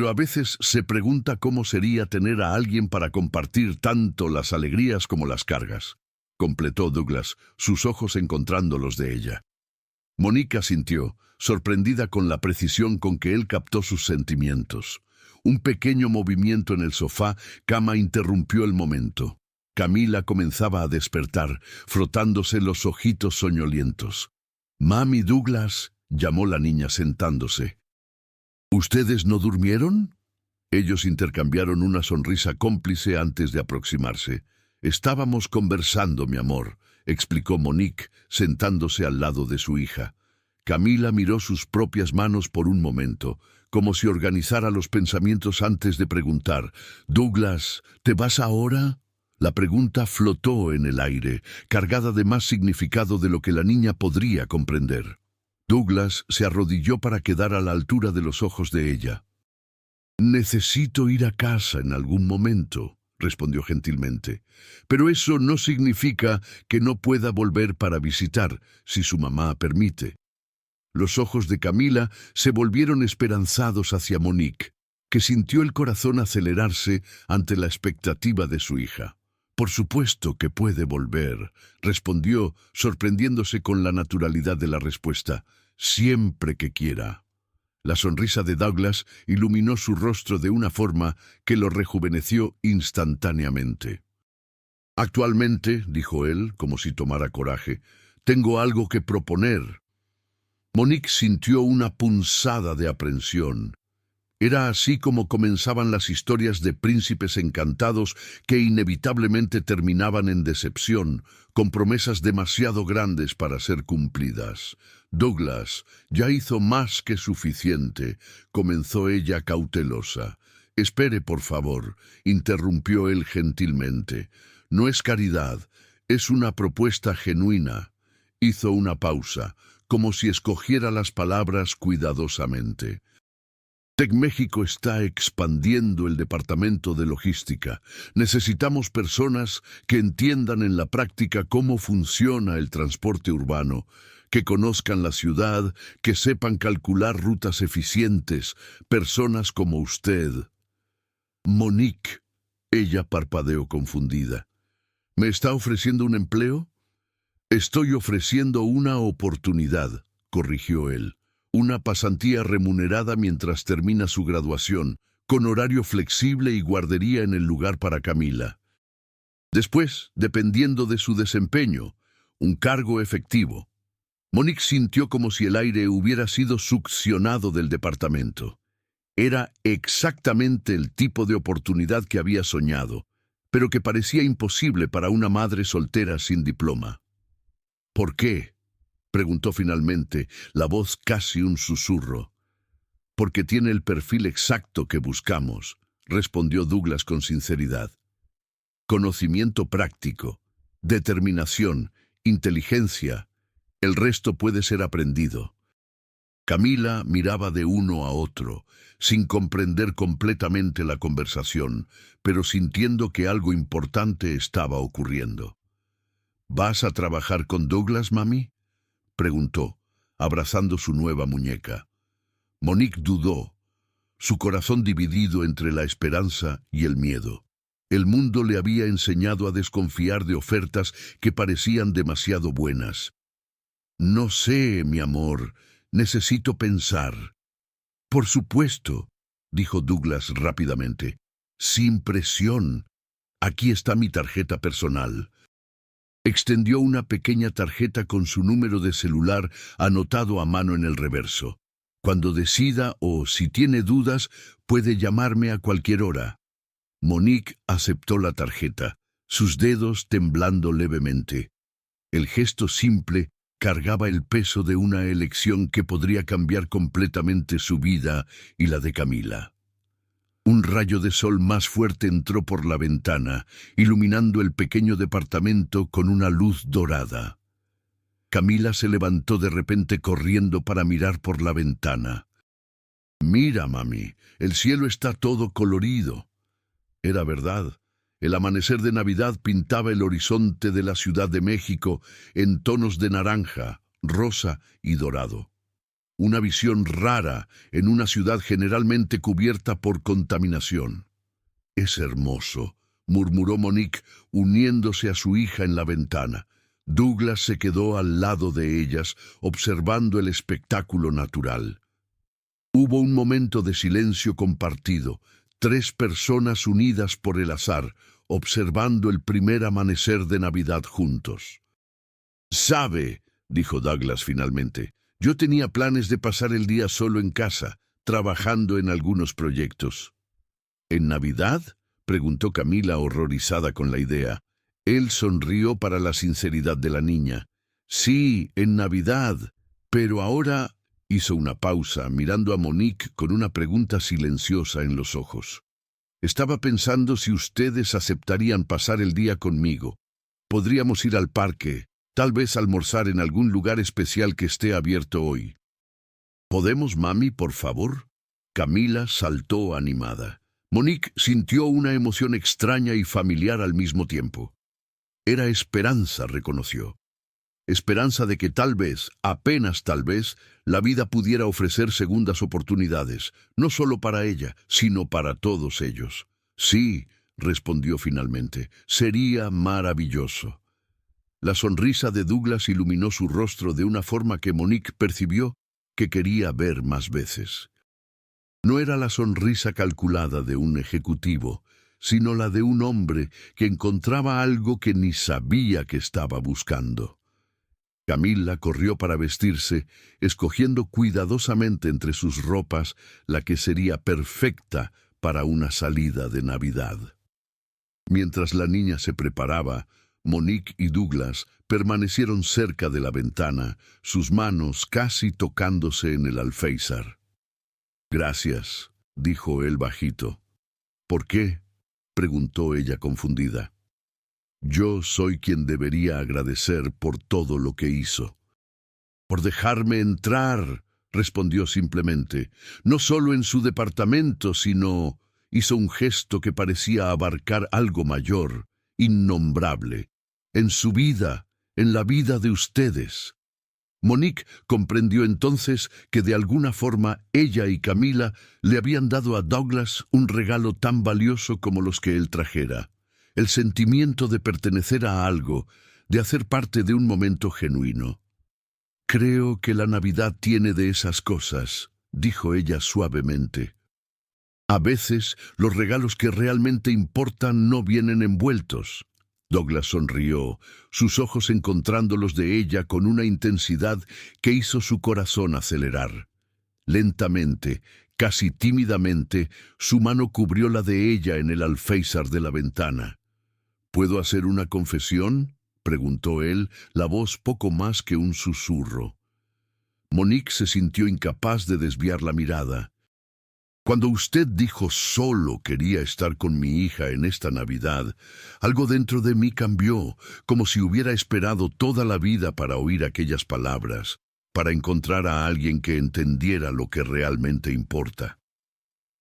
a veces se pregunta cómo sería tener a alguien para compartir tanto las alegrías como las cargas», completó Douglas, sus ojos encontrando los de ella. Monique asintió, sorprendida con la precisión con que él captó sus sentimientos. Un pequeño movimiento en el sofá cama interrumpió el momento. Camila comenzaba a despertar, frotándose los ojitos soñolientos. «Mami, Douglas», llamó la niña sentándose. «¿Ustedes no durmieron?» Ellos intercambiaron una sonrisa cómplice antes de aproximarse. «Estábamos conversando, mi amor», explicó Monique, sentándose al lado de su hija. Camila miró sus propias manos por un momento, como si organizara los pensamientos antes de preguntar. «Douglas, ¿te vas ahora?» La pregunta flotó en el aire, cargada de más significado de lo que la niña podría comprender. Douglas se arrodilló para quedar a la altura de los ojos de ella. «Necesito ir a casa en algún momento», respondió gentilmente. «Pero eso no significa que no pueda volver para visitar, si su mamá permite». Los ojos de Camila se volvieron esperanzados hacia Monique, que sintió el corazón acelerarse ante la expectativa de su hija. «Por supuesto que puede volver», respondió, sorprendiéndose con la naturalidad de la respuesta. «Siempre que quiera». La sonrisa de Douglas iluminó su rostro de una forma que lo rejuveneció instantáneamente. «Actualmente», dijo él, como si tomara coraje, «tengo algo que proponer». Monique sintió una punzada de aprensión. Era así como comenzaban las historias de príncipes encantados que inevitablemente terminaban en decepción, con promesas demasiado grandes para ser cumplidas. «Douglas ya hizo más que suficiente», comenzó ella cautelosa. «Espere, por favor», interrumpió él gentilmente. «No es caridad, es una propuesta genuina». Hizo una pausa, como si escogiera las palabras cuidadosamente. «TecMéxico está expandiendo el departamento de logística. Necesitamos personas que entiendan en la práctica cómo funciona el transporte urbano, que conozcan la ciudad, que sepan calcular rutas eficientes, personas como usted». «Monique», ella parpadeó confundida. «¿Me está ofreciendo un empleo?» «Estoy ofreciendo una oportunidad», corrigió él. «Una pasantía remunerada mientras termina su graduación, con horario flexible y guardería en el lugar para Camila. Después, dependiendo de su desempeño, un cargo efectivo». Monique sintió como si el aire hubiera sido succionado del departamento. Era exactamente el tipo de oportunidad que había soñado, pero que parecía imposible para una madre soltera sin diploma. «¿Por qué?», preguntó finalmente, la voz casi un susurro. «Porque tiene el perfil exacto que buscamos», respondió Douglas con sinceridad. «Conocimiento práctico, determinación, inteligencia, el resto puede ser aprendido». Camila miraba de uno a otro, sin comprender completamente la conversación, pero sintiendo que algo importante estaba ocurriendo. «¿Vas a trabajar con Douglas, mami?», preguntó, abrazando su nueva muñeca. Monique dudó, su corazón dividido entre la esperanza y el miedo. El mundo le había enseñado a desconfiar de ofertas que parecían demasiado buenas. «No sé, mi amor, necesito pensar». «Por supuesto», dijo Douglas rápidamente. «Sin presión. Aquí está mi tarjeta personal». Extendió una pequeña tarjeta con su número de celular anotado a mano en el reverso. «Cuando decida o si tiene dudas, puede llamarme a cualquier hora». Monique aceptó la tarjeta, sus dedos temblando levemente. El gesto simple cargaba el peso de una elección que podría cambiar completamente su vida y la de Camila. Un rayo de sol más fuerte entró por la ventana, iluminando el pequeño departamento con una luz dorada. Camila se levantó de repente corriendo para mirar por la ventana. «Mira, mami, el cielo está todo colorido». Era verdad. El amanecer de Navidad pintaba el horizonte de la Ciudad de México en tonos de naranja, rosa y dorado. Una visión rara en una ciudad generalmente cubierta por contaminación. «Es hermoso», murmuró Monique, uniéndose a su hija en la ventana. Douglas se quedó al lado de ellas, observando el espectáculo natural. Hubo un momento de silencio compartido, 3 personas unidas por el azar, observando el primer amanecer de Navidad juntos. «Sabe», dijo Douglas finalmente, «yo tenía planes de pasar el día solo en casa, trabajando en algunos proyectos». «¿En Navidad?», preguntó Camila horrorizada con la idea. Él sonrió para la sinceridad de la niña. «Sí, en Navidad, pero ahora…» Hizo una pausa, mirando a Monique con una pregunta silenciosa en los ojos. «Estaba pensando si ustedes aceptarían pasar el día conmigo. Podríamos ir al parque, tal vez almorzar en algún lugar especial que esté abierto hoy». «¿Podemos, mami, por favor?». Camila saltó animada. Monique sintió una emoción extraña y familiar al mismo tiempo. Era esperanza, reconoció. Esperanza de que tal vez, apenas tal vez, la vida pudiera ofrecer segundas oportunidades, no solo para ella, sino para todos ellos. «Sí», respondió finalmente, «sería maravilloso». La sonrisa de Douglas iluminó su rostro de una forma que Monique percibió que quería ver más veces. No era la sonrisa calculada de un ejecutivo, sino la de un hombre que encontraba algo que ni sabía que estaba buscando. Camila corrió para vestirse, escogiendo cuidadosamente entre sus ropas la que sería perfecta para una salida de Navidad. Mientras la niña se preparaba, Monique y Douglas permanecieron cerca de la ventana, sus manos casi tocándose en el alféizar. «Gracias», dijo él bajito. «¿Por qué?», preguntó ella confundida. «Yo soy quien debería agradecer por todo lo que hizo». «Por dejarme entrar», respondió simplemente, «no solo en su departamento, sino…». Hizo un gesto que parecía abarcar algo mayor, innombrable, en su vida, en la vida de ustedes. Monique comprendió entonces que de alguna forma ella y Camila le habían dado a Douglas un regalo tan valioso como los que él trajera. El sentimiento de pertenecer a algo, de hacer parte de un momento genuino. «Creo que la Navidad tiene de esas cosas», dijo ella suavemente. «A veces los regalos que realmente importan no vienen envueltos». Douglas sonrió, sus ojos encontrando los de ella con una intensidad que hizo su corazón acelerar. Lentamente, casi tímidamente, su mano cubrió la de ella en el alféizar de la ventana. «¿Puedo hacer una confesión?», preguntó él, la voz poco más que un susurro. Monique se sintió incapaz de desviar la mirada. «Cuando usted dijo solo quería estar con mi hija en esta Navidad, algo dentro de mí cambió, como si hubiera esperado toda la vida para oír aquellas palabras, para encontrar a alguien que entendiera lo que realmente importa».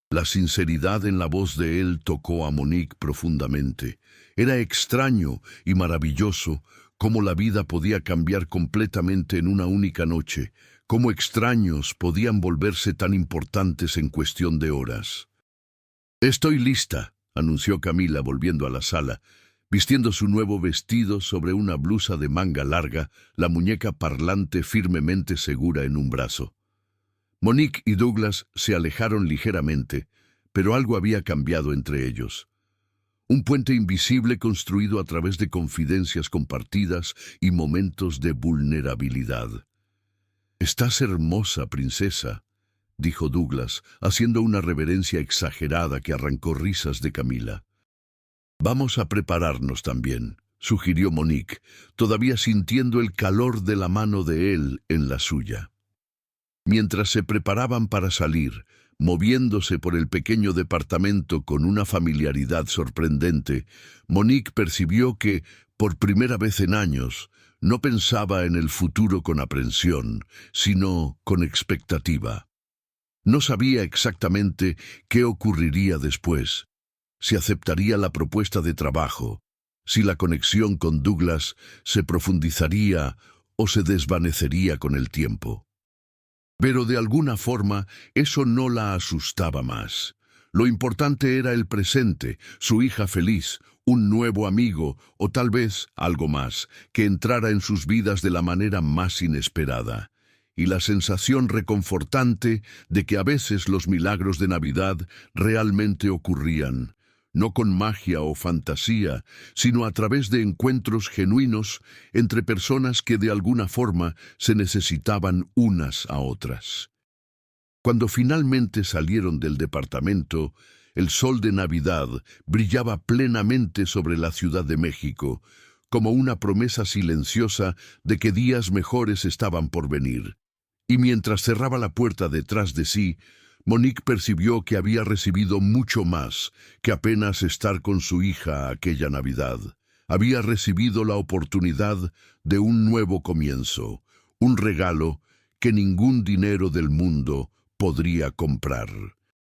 La sinceridad en la voz de él tocó a Monique profundamente. Era extraño y maravilloso cómo la vida podía cambiar completamente en una única noche, cómo extraños podían volverse tan importantes en cuestión de horas. «Estoy lista», anunció Camila volviendo a la sala, vistiendo su nuevo vestido sobre una blusa de manga larga, la muñeca parlante firmemente segura en un brazo. Monique y Douglas se alejaron ligeramente, pero algo había cambiado entre ellos. Un puente invisible construido a través de confidencias compartidas y momentos de vulnerabilidad. «Estás hermosa, princesa», dijo Douglas, haciendo una reverencia exagerada que arrancó risas de Camila. «Vamos a prepararnos también», sugirió Monique, todavía sintiendo el calor de la mano de él en la suya. Mientras se preparaban para salir, moviéndose por el pequeño departamento con una familiaridad sorprendente, Monique percibió que, por primera vez en años, no pensaba en el futuro con aprensión, sino con expectativa. No sabía exactamente qué ocurriría después, si aceptaría la propuesta de trabajo, si la conexión con Douglas se profundizaría o se desvanecería con el tiempo. Pero de alguna forma eso no la asustaba más. Lo importante era el presente, su hija feliz, un nuevo amigo o tal vez algo más, que entrara en sus vidas de la manera más inesperada. y la sensación reconfortante de que a veces los milagros de Navidad realmente ocurrían, no con magia o fantasía, sino a través de encuentros genuinos entre personas que de alguna forma se necesitaban unas a otras. Cuando finalmente salieron del departamento, el sol de Navidad brillaba plenamente sobre la Ciudad de México, como una promesa silenciosa de que días mejores estaban por venir. Y mientras cerraba la puerta detrás de sí, Monique percibió que había recibido mucho más que apenas estar con su hija aquella Navidad. Había recibido la oportunidad de un nuevo comienzo, un regalo que ningún dinero del mundo podría comprar.